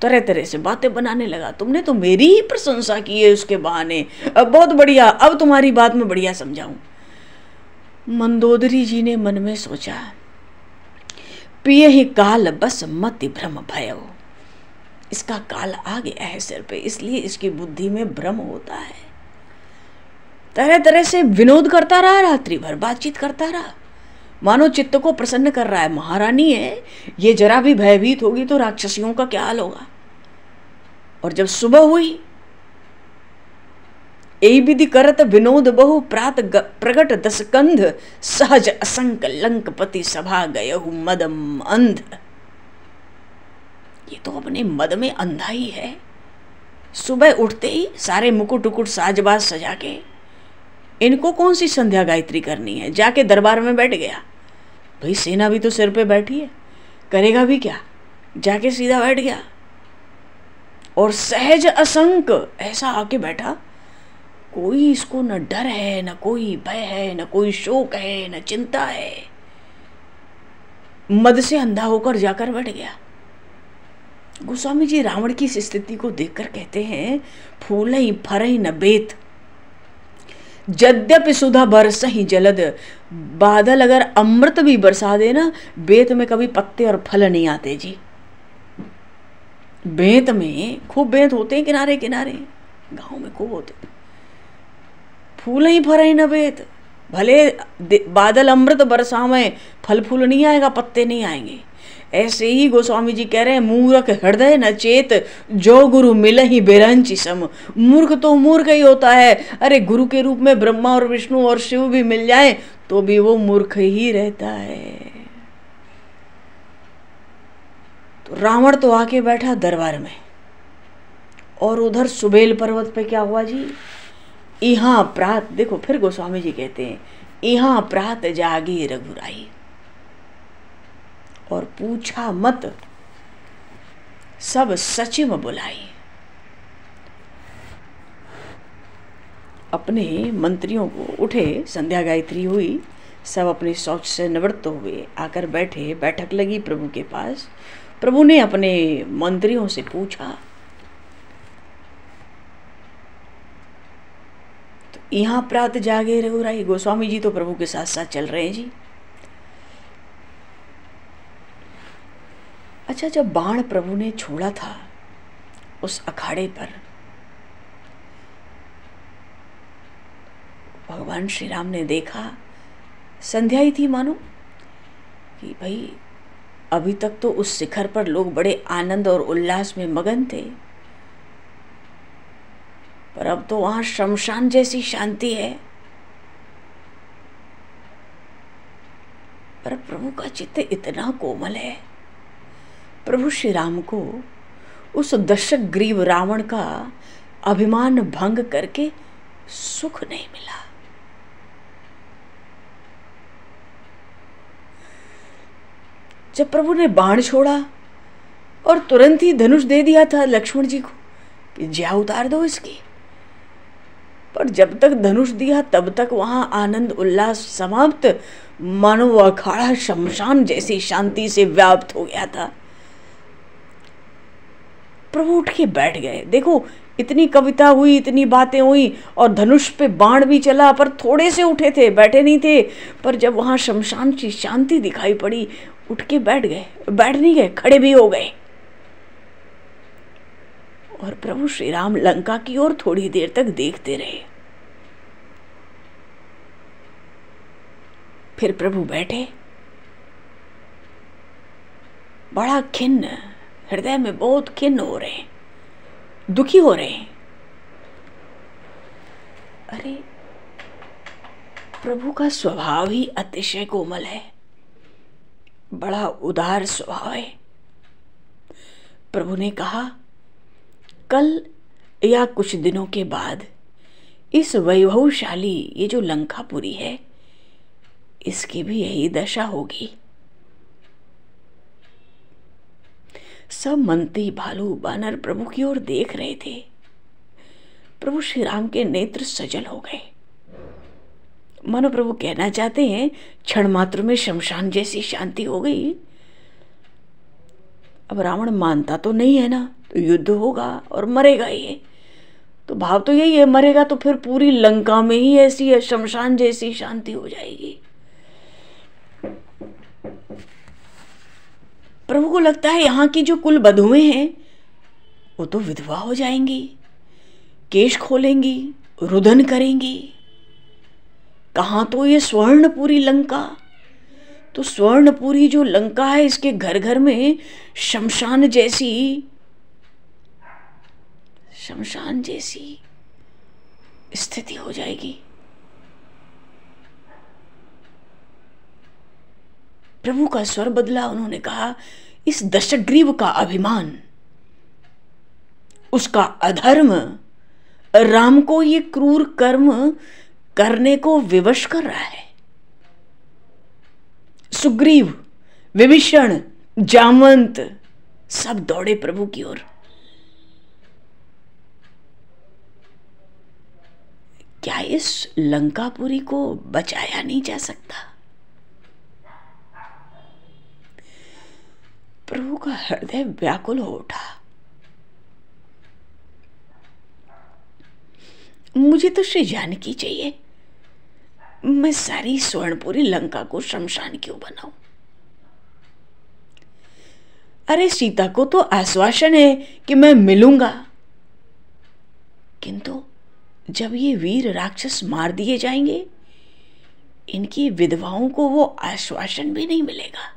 Speaker 1: तरह तरह से बातें बनाने लगा। तुमने तो मेरी ही प्रशंसा की है उसके बहाने। अब बहुत बढ़िया, अब तुम्हारी बात में बढ़िया समझाऊं। मंदोदरी जी ने मन में सोचा, पिय ही काल बस मति भ्रम भयो। इसका काल आ गया है सिर पे, इसलिए इसकी बुद्धि में भ्रम होता है। तरह तरह से विनोद करता रहा, रात्रि भर बातचीत करता रहा, मानो चित्त को प्रसन्न कर रहा है। महारानी है, ये जरा भी भयभीत होगी तो राक्षसियों का क्या हाल होगा। और जब सुबह हुई, यही विधि करत विनोद बहु, प्रात प्रगट दसकंध, सहज असंक लंकपति सभा गयहु मदम अंध। ये तो अपने मद में अंधा ही है। सुबह उठते ही सारे मुकुट उकुट साजबाज सजा के, इनको कौन सी संध्या गायत्री करनी है, जाके दरबार में बैठ गया। भाई सेना भी तो सिर पे बैठी है, करेगा भी क्या, जाके सीधा बैठ गया। और सहज असंक ऐसा आके बैठा, कोई इसको न डर है, न कोई भय है, न कोई शोक है, न चिंता है। मद से अंधा होकर जाकर बैठ गया। गोस्वामी जी रावण की इस स्थिति को देखकर कहते हैं, फूलई फरई न बेत, यद्यपि सुधा बरसहि जलद। बादल अगर अमृत भी बरसा दे ना, बेत में कभी पत्ते और फल नहीं आते जी। बेत में खूब बेत होते हैं किनारे किनारे, गांव में खूब होते। फूल ही फरे न बेत, भले बादल अमृत बरसावे, फल फूल नहीं आएगा, पत्ते नहीं आएंगे। ऐसे ही गोस्वामी जी कह रहे हैं, मूर्ख हृदय न चेत, जो गुरु मिले ही बेरंची सम। मूर्ख तो मूर्ख ही होता है। अरे गुरु के रूप में ब्रह्मा और विष्णु और शिव भी मिल जाए तो भी वो मूर्ख ही रहता है। तो रावण तो आके बैठा दरबार में, और उधर सुबेल पर्वत पे क्या हुआ जी, इहां प्रात, देखो फिर गोस्वामी जी कहते हैं, इहां प्रात जागी रघुराई, और पूछा मत सब सचिव बुलाई। अपने मंत्रियों को उठे, संध्या गायत्री हुई, सब अपने शौच से निवृत्त हुए, आकर बैठे। बैठक लगी प्रभु के पास। प्रभु ने अपने मंत्रियों से पूछा, तो यहां प्रात जागे रघुराई। गोस्वामी जी तो प्रभु के साथ साथ चल रहे हैं जी। अच्छा, जब बाण प्रभु ने छोड़ा था उस अखाड़े पर, भगवान श्री राम ने देखा, संध्या ही थी मानो, कि भाई अभी तक तो उस शिखर पर लोग बड़े आनंद और उल्लास में मगन थे, पर अब तो वहां शमशान जैसी शांति है। पर प्रभु का चित्त इतना कोमल है, प्रभु श्री राम को उस दशक ग्रीव रावण का अभिमान भंग करके सुख नहीं मिला। जब प्रभु ने बाण छोड़ा और तुरंत ही धनुष दे दिया था लक्ष्मण जी को कि ज्या उतार दो इसकी, पर जब तक धनुष दिया तब तक वहां आनंद उल्लास समाप्त, मानो वह अखाड़ा शमशान जैसी शांति से व्याप्त हो गया था। प्रभु उठ के बैठ गए। देखो, इतनी कविता हुई, इतनी बातें हुई, और धनुष पे बाण भी चला, पर थोड़े से उठे थे, बैठे नहीं थे। पर जब वहां शमशान की शांति दिखाई पड़ी, उठ के बैठ गए। बैठ नहीं गए, खड़े भी हो गए। और प्रभु श्री राम लंका की ओर थोड़ी देर तक देखते रहे। फिर प्रभु बैठे, बड़ा खिन्न, हृदय में बहुत खिन्न हो रहे हैं, दुखी हो रहे हैं। अरे, प्रभु का स्वभाव ही अतिशय कोमल है, बड़ा उदार स्वभाव है।
Speaker 3: प्रभु ने कहा, कल या कुछ दिनों के बाद इस वैभवशाली ये जो लंकापुरी है, इसकी भी यही दशा होगी। सब मंत्री भालू बानर प्रभु की ओर देख रहे थे। प्रभु श्री राम के नेत्र सजल हो गए। मानो प्रभु कहना चाहते हैं, क्षण मात्र में शमशान जैसी शांति हो गई। अब रावण मानता तो नहीं है ना, तो युद्ध होगा और मरेगा ये। तो भाव तो यही है, मरेगा तो फिर पूरी लंका में ही ऐसी है शमशान जैसी शांति हो जाएगी। प्रभु को लगता है यहाँ की जो कुल बधुएं हैं वो तो विधवा हो जाएंगी, केश खोलेंगी, रुदन करेंगी। कहाँ तो ये स्वर्णपुरी लंका, तो स्वर्णपुरी जो लंका है इसके घर घर में शमशान जैसी स्थिति हो जाएगी। प्रभु का स्वर बदला। उन्होंने कहा, इस दशग्रीव का अभिमान, उसका अधर्म राम को ये क्रूर कर्म करने को विवश कर रहा है। सुग्रीव, विभीषण, जामवंत सब दौड़े प्रभु की ओर। क्या इस लंकापुरी को बचाया नहीं जा सकता? प्रभु का हृदय व्याकुल हो उठा। मुझे तो श्री जानकी चाहिए, मैं सारी स्वर्णपुरी लंका को शमशान क्यों बनाऊं? अरे सीता को तो आश्वासन है कि मैं मिलूंगा, किंतु जब ये वीर राक्षस मार दिए जाएंगे, इनकी विधवाओं को वो आश्वासन भी नहीं मिलेगा।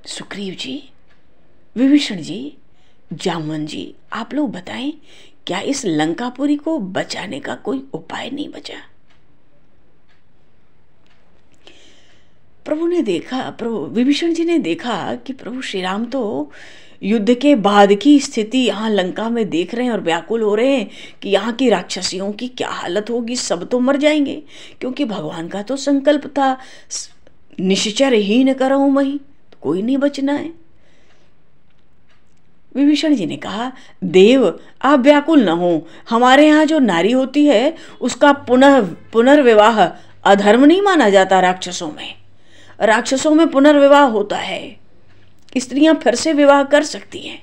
Speaker 3: सुग्रीव जी, विभीषण जी, जामवन जी, आप लोग बताएं, क्या इस लंकापुरी को बचाने का कोई उपाय नहीं बचा? प्रभु ने देखा, विभीषण जी ने देखा कि प्रभु श्री राम तो युद्ध के बाद की स्थिति यहाँ लंका में देख रहे हैं और व्याकुल हो रहे हैं कि यहाँ की राक्षसियों की क्या हालत होगी। सब तो मर जाएंगे, क्योंकि भगवान का तो संकल्प था, निश्चर ही न करऊं मही, तो कोई नहीं बचना है। विभीषण जी ने कहा, देव आप व्याकुल न हो, हमारे यहाँ जो नारी होती है उसका पुनर्विवाह अधर्म नहीं माना जाता। राक्षसों में पुनर्विवाह होता है, स्त्रियां फिर से विवाह कर सकती हैं।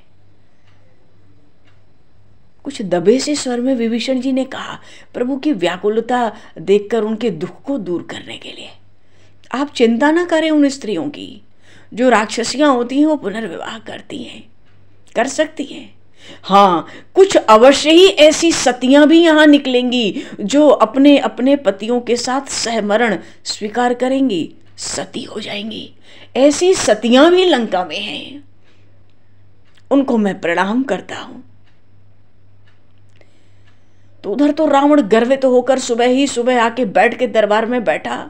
Speaker 3: कुछ दबे से स्वर में विभीषण जी ने कहा, प्रभु की व्याकुलता देखकर उनके दुख को दूर करने के लिए, आप चिंता ना करें उन स्त्रियों की। जो राक्षसियां होती हैं वो पुनर्विवाह करती हैं, कर सकती हैं। हाँ, कुछ अवश्य ही ऐसी सतियां भी यहाँ निकलेंगी जो अपने अपने पतियों के साथ सहमरण स्वीकार करेंगी, सती हो जाएंगी। ऐसी सतियां भी लंका में हैं, उनको मैं प्रणाम करता हूं। तो उधर तो रावण गर्वित होकर सुबह ही सुबह आके बैठ के दरबार में बैठा,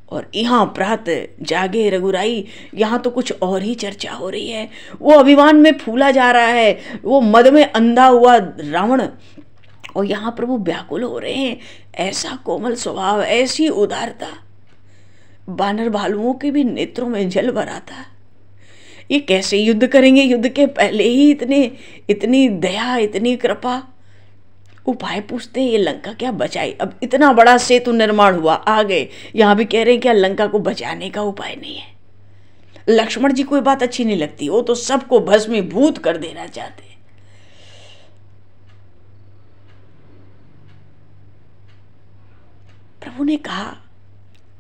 Speaker 3: और यहाँ प्रात जागे रघुराई, यहाँ तो कुछ और ही चर्चा हो रही है। वो अभिमान में फूला जा रहा है, वो मद में अंधा हुआ रावण, और यहाँ प्रभु व्याकुल हो रहे हैं। ऐसा कोमल स्वभाव, ऐसी उदारता, बानर भालुओं के भी नेत्रों में जल भरा था। ये कैसे युद्ध करेंगे? युद्ध के पहले ही इतनी दया, इतनी कृपा। उपाय पूछते हैं, ये लंका क्या बचाई? अब इतना बड़ा सेतु निर्माण हुआ, आ गए, यहां भी कह रहे हैं क्या लंका को बचाने का उपाय नहीं है? लक्ष्मण जी को ये बात अच्छी नहीं लगती, वो तो सबको भस्मीभूत कर देना चाहते हैं। प्रभु ने कहा,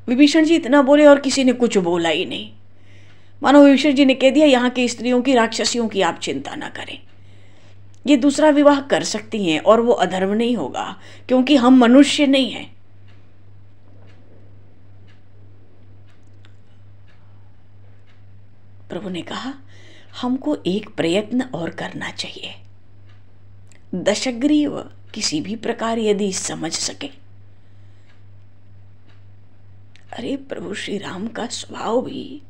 Speaker 3: विभीषण जी इतना बोले और किसी ने कुछ बोला ही नहीं। मानो विभीषण जी ने कह दिया, यहाँ की स्त्रियों की, राक्षसियों की आप चिंता ना करें, ये दूसरा विवाह कर सकती हैं और वो अधर्म नहीं होगा, क्योंकि हम मनुष्य नहीं हैं। प्रभु ने कहा, हमको एक प्रयत्न और करना चाहिए। दशग्रीव किसी भी प्रकार यदि समझ सके, अरे प्रभु श्री राम का स्वभाव भी,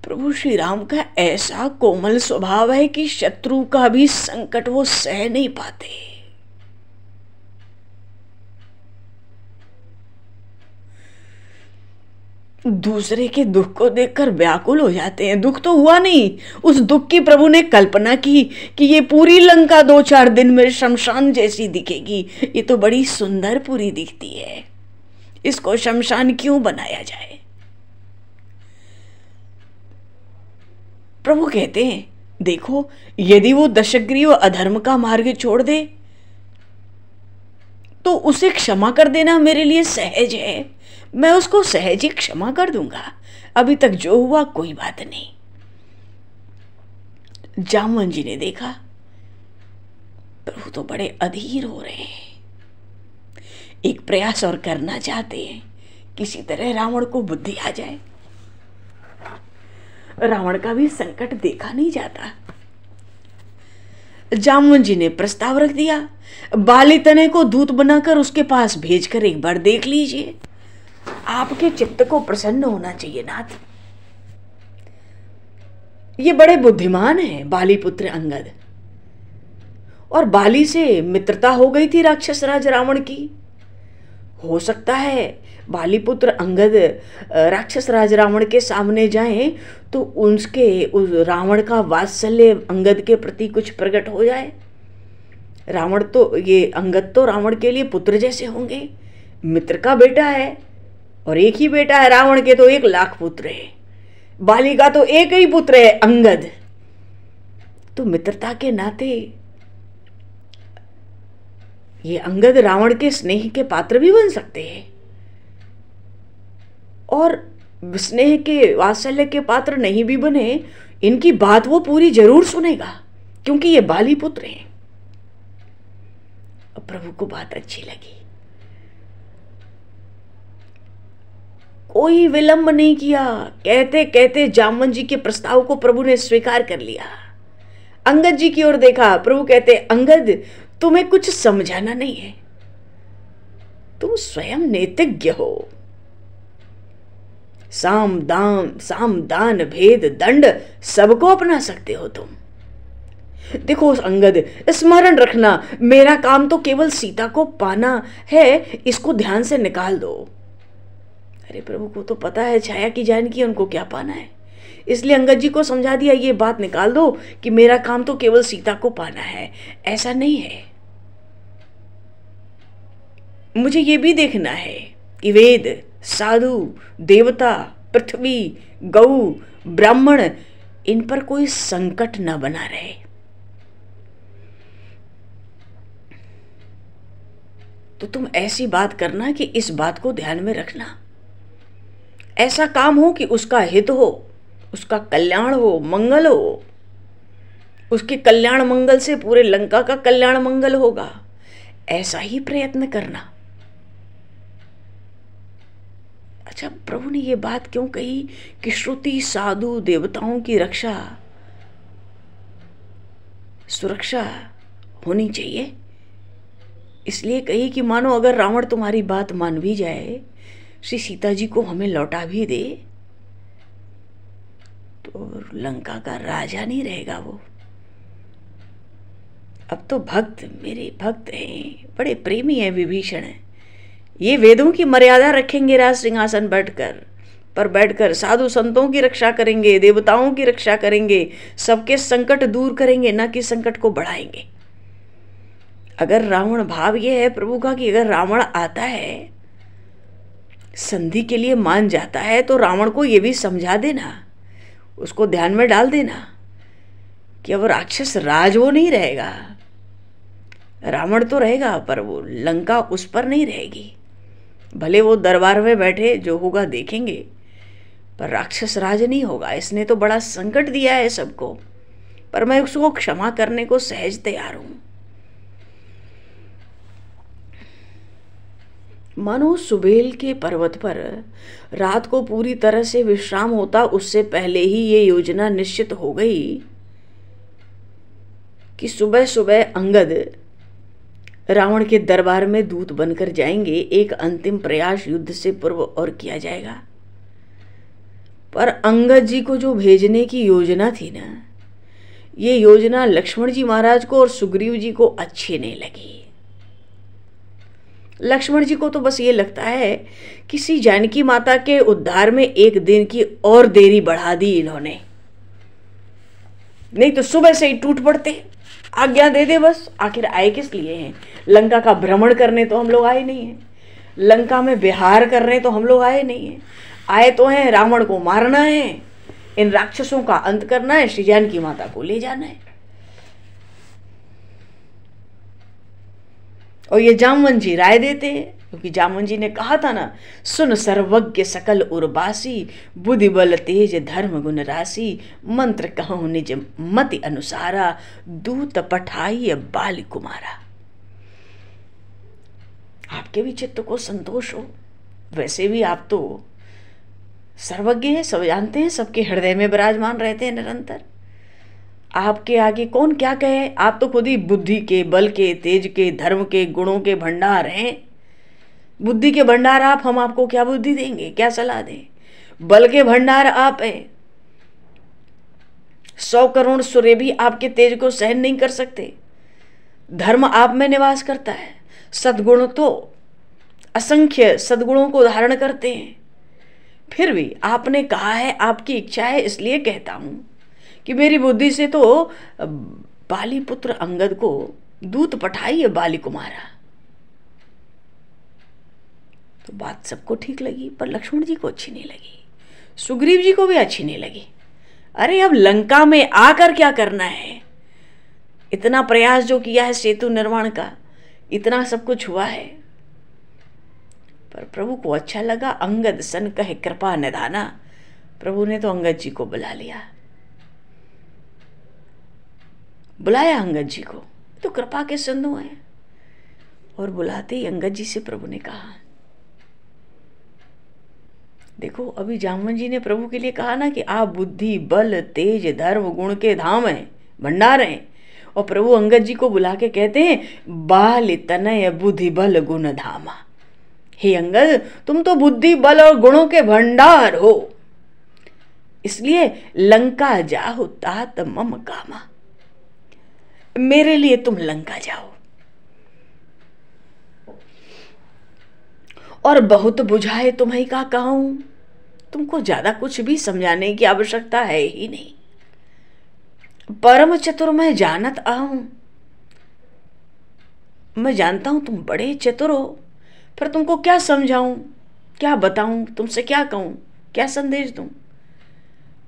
Speaker 3: प्रभु श्री राम का ऐसा कोमल स्वभाव है कि शत्रु का भी संकट वो सह नहीं पाते। दूसरे के दुख को देखकर व्याकुल हो जाते हैं। दुख तो हुआ नहीं, उस दुख की प्रभु ने कल्पना की कि ये पूरी लंका 2-4 दिन में शमशान जैसी दिखेगी। ये तो बड़ी सुंदर पूरी दिखती है, इसको शमशान क्यों बनाया जाए। प्रभु कहते हैं देखो, यदि वो दशग्रीव अधर्म का मार्ग छोड़ दे तो उसे क्षमा कर देना मेरे लिए सहज है, मैं उसको सहज ही क्षमा कर दूंगा। अभी तक जो हुआ कोई बात नहीं। जामवन जी ने देखा प्रभु तो बड़े अधीर हो रहे हैं, एक प्रयास और करना चाहते हैं, किसी तरह रावण को बुद्धि आ जाए। रावण का भी संकट देखा नहीं जाता। जामवन जी ने प्रस्ताव रख दिया, बाली तने को दूत बनाकर उसके पास भेजकर एक बार देख लीजिए, आपके चित्त को प्रसन्न होना चाहिए नाथ। ये बड़े बुद्धिमान हैं बाली पुत्र अंगद, और बाली से मित्रता हो गई थी राक्षस राज रावण की। हो सकता है बाली पुत्र अंगद राक्षस राज रावण के सामने जाएं तो उनके उस रावण का वात्सल्य अंगद के प्रति कुछ प्रकट हो जाए। रावण तो ये अंगद तो रावण के लिए पुत्र जैसे होंगे, मित्र का बेटा है, और एक ही बेटा है। रावण के तो 1 लाख पुत्र है, बाली का तो एक ही पुत्र है अंगद। तो मित्रता के नाते ये अंगद रावण के स्नेह के पात्र भी बन सकते हैं, और स्नेह के वात्सल्य के पात्र नहीं भी बने, इनकी बात वो पूरी जरूर सुनेगा क्योंकि ये बाली पुत्र हैं। अब प्रभु को बात अच्छी लगी, कोई विलंब नहीं किया, कहते कहते जामवन जी के प्रस्ताव को प्रभु ने स्वीकार कर लिया। अंगद जी की ओर देखा, प्रभु कहते अंगद तुम्हें कुछ समझाना नहीं है, तुम स्वयं नैतिज्ञ हो। साम दान भेद दंड सबको अपना सकते हो तुम। देखो अंगद, स्मरण रखना, मेरा काम तो केवल सीता को पाना है, इसको ध्यान से निकाल दो। अरे प्रभु को तो पता है छाया की जानकी उनको क्या पाना है, इसलिए अंगद जी को समझा दिया ये बात निकाल दो कि मेरा काम तो केवल सीता को पाना है, ऐसा नहीं है। मुझे ये भी देखना है कि वेद, साधु, देवता, पृथ्वी, गौ, ब्राह्मण, इन पर कोई संकट न बना रहे। तो तुम ऐसी बात करना कि इस बात को ध्यान में रखना, ऐसा काम हो कि उसका हित हो, उसका कल्याण हो, मंगल हो। उसके कल्याण मंगल से पूरे लंका का कल्याण मंगल होगा, ऐसा ही प्रयत्न करना। अच्छा, प्रभु ने ये बात क्यों कही कि श्रुति, साधु, देवताओं की रक्षा, सुरक्षा होनी चाहिए? इसलिए कही कि मानो अगर रावण तुम्हारी बात मान भी जाए, श्री सीता जी को हमें लौटा भी दे, तो लंका का राजा नहीं रहेगा वो। अब तो भक्त, मेरे भक्त हैं, बड़े प्रेमी हैं विभीषण, ये वेदों की मर्यादा रखेंगे राज सिंहासन पर बैठकर साधु संतों की रक्षा करेंगे, देवताओं की रक्षा करेंगे, सबके संकट दूर करेंगे, ना कि संकट को बढ़ाएंगे। अगर रावण, भाव ये है प्रभु का कि अगर रावण आता है, संधि के लिए मान जाता है, तो रावण को ये भी समझा देना, उसको ध्यान में डाल देना कि अब राक्षस राज वो नहीं रहेगा। रावण तो रहेगा पर वो लंका उस पर नहीं रहेगी। भले वो दरबार में बैठे, जो होगा देखेंगे, पर राक्षस राज नहीं होगा। इसने तो बड़ा संकट दिया है सबको, पर मैं उसको क्षमा करने को सहज तैयार हूं। मानो सुबेल के पर्वत पर रात को पूरी तरह से विश्राम होता, उससे पहले ही ये योजना निश्चित हो गई कि सुबह सुबह अंगद रावण के दरबार में दूत बनकर जाएंगे। एक अंतिम प्रयास युद्ध से पूर्व और किया जाएगा। पर अंगद जी को जो भेजने की योजना थी ना, ये योजना लक्ष्मण जी महाराज को और सुग्रीव जी को अच्छी नहीं लगी। लक्ष्मण जी को तो बस ये लगता है किसी जानकी माता के उद्धार में एक दिन की और देरी बढ़ा दी इन्होंने, नहीं तो सुबह से ही टूट पड़ते, आज्ञा दे दे बस। आखिर आए किस लिए हैं? लंका का भ्रमण करने तो हम लोग आए नहीं हैं, लंका में विहार करने तो हम लोग आए नहीं हैं। आए तो हैं रावण को मारना है, इन राक्षसों का अंत करना है, श्री जानकी माता को ले जाना है। और ये जामवन जी राय देते हैं, क्योंकि जामवन जी ने कहा था ना, सुन सर्वज्ञ सकल उर्वासी, बुद्धि बल तेज धर्म गुण राशि, मंत्र कहूं निज मति अनुसारा, दूत पठाई बाल कुमारा। आपके भी चित्त को संतोष हो। वैसे भी आप तो सर्वज्ञ हैं, सब जानते हैं, सबके हृदय में विराजमान रहते हैं निरंतर। आपके आगे कौन क्या कहे? आप तो खुद ही बुद्धि के, बल के, तेज के, धर्म के, गुणों के भंडार हैं। बुद्धि के भंडार आप, हम आपको क्या बुद्धि देंगे, क्या सलाह दें? बल के भंडार आप हैं। 100 करोड़ सूर्य भी आपके तेज को सहन नहीं कर सकते। धर्म आप में निवास करता है। सद्गुण तो असंख्य सद्गुणों को धारण करते हैं। फिर भी आपने कहा है, आपकी इच्छा है, इसलिए कहता हूं कि मेरी बुद्धि से तो बाली पुत्र अंगद को दूत पठाई है बाली कुमारा। तो बात सबको ठीक लगी, पर लक्ष्मण जी को अच्छी नहीं लगी, सुग्रीव जी को भी अच्छी नहीं लगी। अरे अब लंका में आकर क्या करना है? इतना प्रयास जो किया है सेतु निर्माण का, इतना सब कुछ हुआ है। पर प्रभु को अच्छा लगा। अंगद सन कहे कृपा निधाना। प्रभु ने तो अंगद जी को बुला लिया, बुलाया अंगद जी को, तो कृपा के सिंधु हैं। और बुलाते ही अंगद जी से प्रभु ने कहा, देखो अभी जामवन जी ने प्रभु के लिए कहा ना कि आप बुद्धि बल तेज धर्म गुण के धाम हैं, भंडार हैं। और प्रभु अंगद जी को बुला के कहते हैं बाल तनय बुद्धि बल गुण धामा। हे अंगद, तुम तो बुद्धि बल और गुणों के भंडार हो, इसलिए लंका जाओ तात मम कामा। मेरे लिए तुम लंका जाओ। और बहुत बुझाए तुम्हें का कहूं, तुमको ज्यादा कुछ भी समझाने की आवश्यकता है ही नहीं। परम चतुर मैं जानत आहूं। मैं जानता हूं तुम बड़े चतुर हो, फिर तुमको क्या समझाऊं, क्या बताऊं, तुमसे क्या कहूं, क्या संदेश दूं?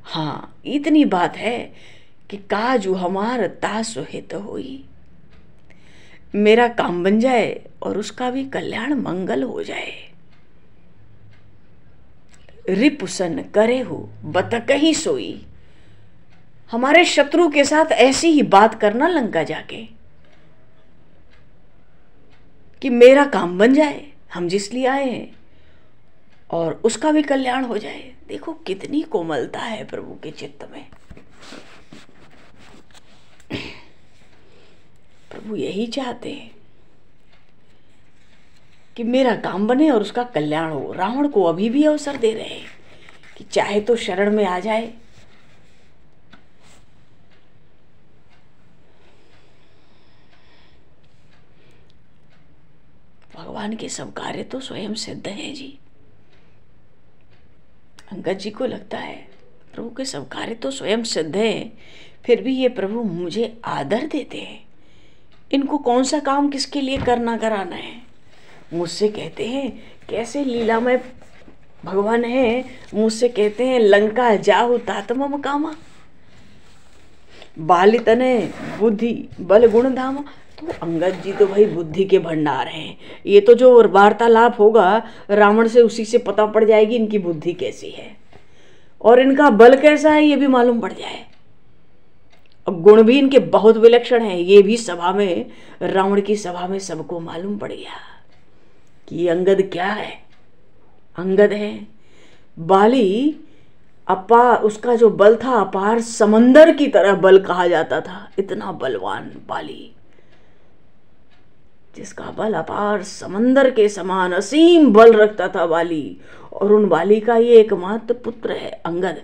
Speaker 3: हाँ, इतनी बात है कि काजू हमार तासु हित होई, मेरा काम बन जाए और उसका भी कल्याण मंगल हो जाए। रिपुसन करे हो बत कहीं सोई। हमारे शत्रु के साथ ऐसी ही बात करना लंका जाके कि मेरा काम बन जाए, हम जिस लिए आए हैं, और उसका भी कल्याण हो जाए। देखो कितनी कोमलता है प्रभु के चित्त में। प्रभु यही चाहते हैं कि मेरा काम बने और उसका कल्याण हो। रावण को अभी भी अवसर दे रहे हैं कि चाहे तो शरण में आ जाए। भगवान के सब कार्य तो स्वयं सिद्ध हैं जी। अंगद जी को लगता है प्रभु के सब कार्य तो स्वयं सिद्ध हैं, फिर भी ये प्रभु मुझे आदर देते हैं। इनको कौन सा काम किसके लिए करना कराना है? मुझसे कहते हैं कैसे लीलामय भगवान है, मुझसे कहते हैं लंका जाहु तातमम कामा, बालितने बुद्धि बल गुण धामा। तो अंगद जी तो भाई बुद्धि के भंडार हैं। ये तो जो वार्तालाप होगा रावण से, उसी से पता पड़ जाएगी इनकी बुद्धि कैसी है और इनका बल कैसा है, ये भी मालूम पड़ जाए। और गुण भी इनके बहुत विलक्षण हैं। ये भी सभा में, रावण की सभा में सबको मालूम पड़ गया कि ये अंगद क्या है। अंगद है बाली, उसका जो बल था अपार समंदर की तरह बल कहा जाता था, इतना बलवान बाली। जिसका बल अपार समंदर के समान असीम बल रखता था बाली, और उन बाली का ये एकमात्र पुत्र है अंगद।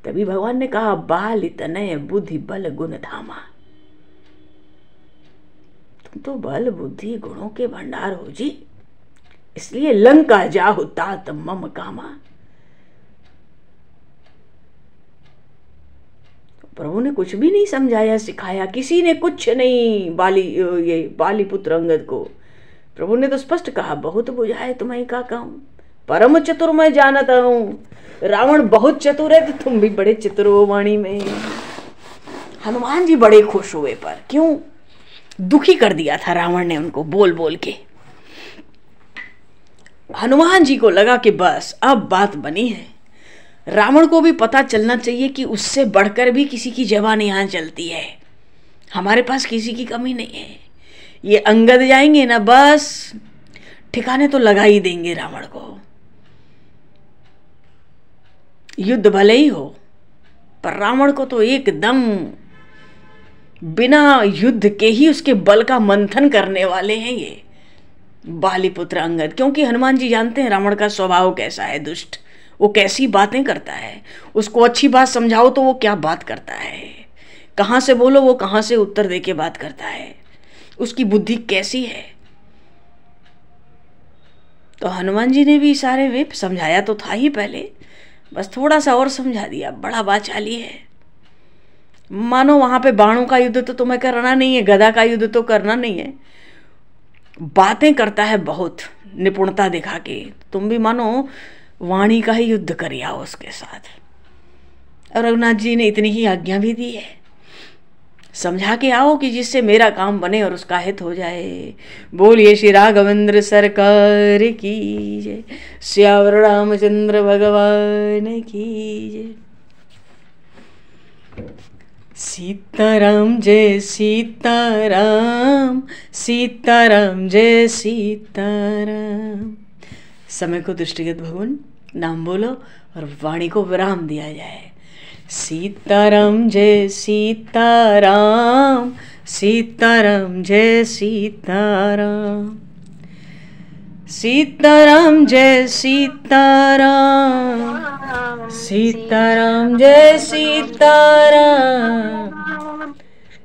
Speaker 3: तभी भगवान ने कहा, बाल तनय बुद्धि बल गुण धामा। तुम तो बल बुद्धि गुणों के भंडार हो जी, इसलिए लंका जाहु तात मम कामा। प्रभु ने कुछ भी नहीं समझाया सिखाया, किसी ने कुछ नहीं बाली पुत्र अंगद को। प्रभु ने तो स्पष्ट कहा, बहुत बुझाए तुम्हें का कहूं, परम चतुर मैं जानता हूं। रावण बहुत चतुर है तो तुम भी बड़े चतुर हो वाणी में। हनुमान जी बड़े खुश हुए, पर क्यों, दुखी कर दिया था रावण ने उनको बोल बोल के। हनुमान जी को लगा कि बस अब बात बनी है। रावण को भी पता चलना चाहिए कि उससे बढ़कर भी किसी की जबान यहाँ चलती है, हमारे पास किसी की कमी नहीं है। ये अंगद जाएंगे ना, बस ठिकाने तो लगा ही देंगे रावण को। युद्ध भले ही हो, पर रावण को तो एकदम बिना युद्ध के ही उसके बल का मंथन करने वाले हैं ये बालीपुत्र अंगद। क्योंकि हनुमान जी जानते हैं रावण का स्वभाव कैसा है, दुष्ट, वो कैसी बातें करता है। उसको अच्छी बात समझाओ तो वो क्या बात करता है, कहाँ से बोलो वो कहाँ से उत्तर दे के बात करता है, उसकी बुद्धि कैसी है। तो हनुमान जी ने भी सारे वे समझाया तो था ही पहले, बस थोड़ा सा और समझा दिया। बड़ा बाचाली है, मानो वहां पे बाणों का युद्ध तो तुम्हें करना नहीं है, गदा का युद्ध तो करना नहीं है, बातें करता है बहुत निपुणता दिखा के। तुम भी मानो वाणी का ही युद्ध कर आओ उसके साथ। और रघुनाथ जी ने इतनी ही आज्ञा भी दी है, समझा के आओ कि जिससे मेरा काम बने और उसका हित हो जाए। बोलिए श्री राघवेंद्र सरकार की जय, श्यावर रामचंद्र भगवान की जय। सीताराम जय सीताराम, सीताराम जय सीताराम। समय को दृष्टिगत भगवान नाम बोलो और वाणी को विराम दिया जाए। सीताराम जय सीताराम, सीताराम जय सीताराम, सीताराम जय सीताराम, सीताराम जय सीताराम,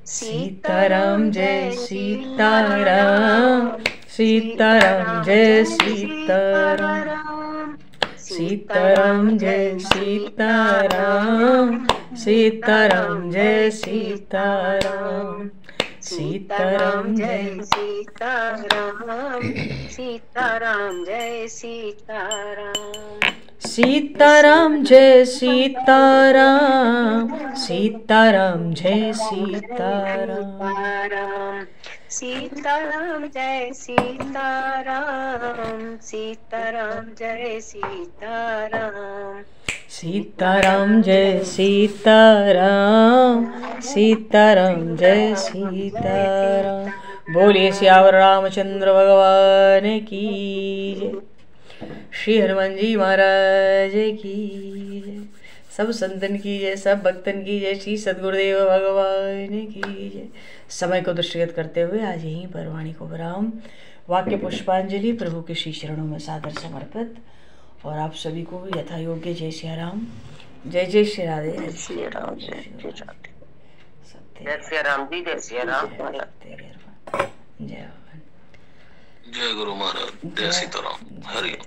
Speaker 3: सीताराम जय सीताराम, सीताराम जय सीताराम, सीताराम जय सीताराम, सीताराम जय सीताराम, सीताराम जय सीताराम, सीताराम जय सीताराम, सीताराम जय सीताराम, सीताराम जय सीताराम, सीताराम जय सीताराम, सीताराम जय सीताराम, सीताराम जय सीताराम, सीताराम जय सीताराम। बोलिए श्यावर रामचंद्र भगवान की जय, श्री हनुमान जी महाराज की जय, सब संतन की जय, सब भक्तन की जय, श्री सद्गुरुदेव भगवान की जय। समय को दृष्टिगत करते हुए आज यहीं पर वाणी को विराम। वाक्य पुष्पांजलि प्रभु के श्री चरणों में सादर समर्पित, और आप सभी को यथा योग्य जय श्री राम, जय जय श्री राधे, जय श्री राम, जय श्री राधे, जय श्री राम जी, जय श्री राम, जय गुरु महाराज, जय सीताराम, हरि ओम।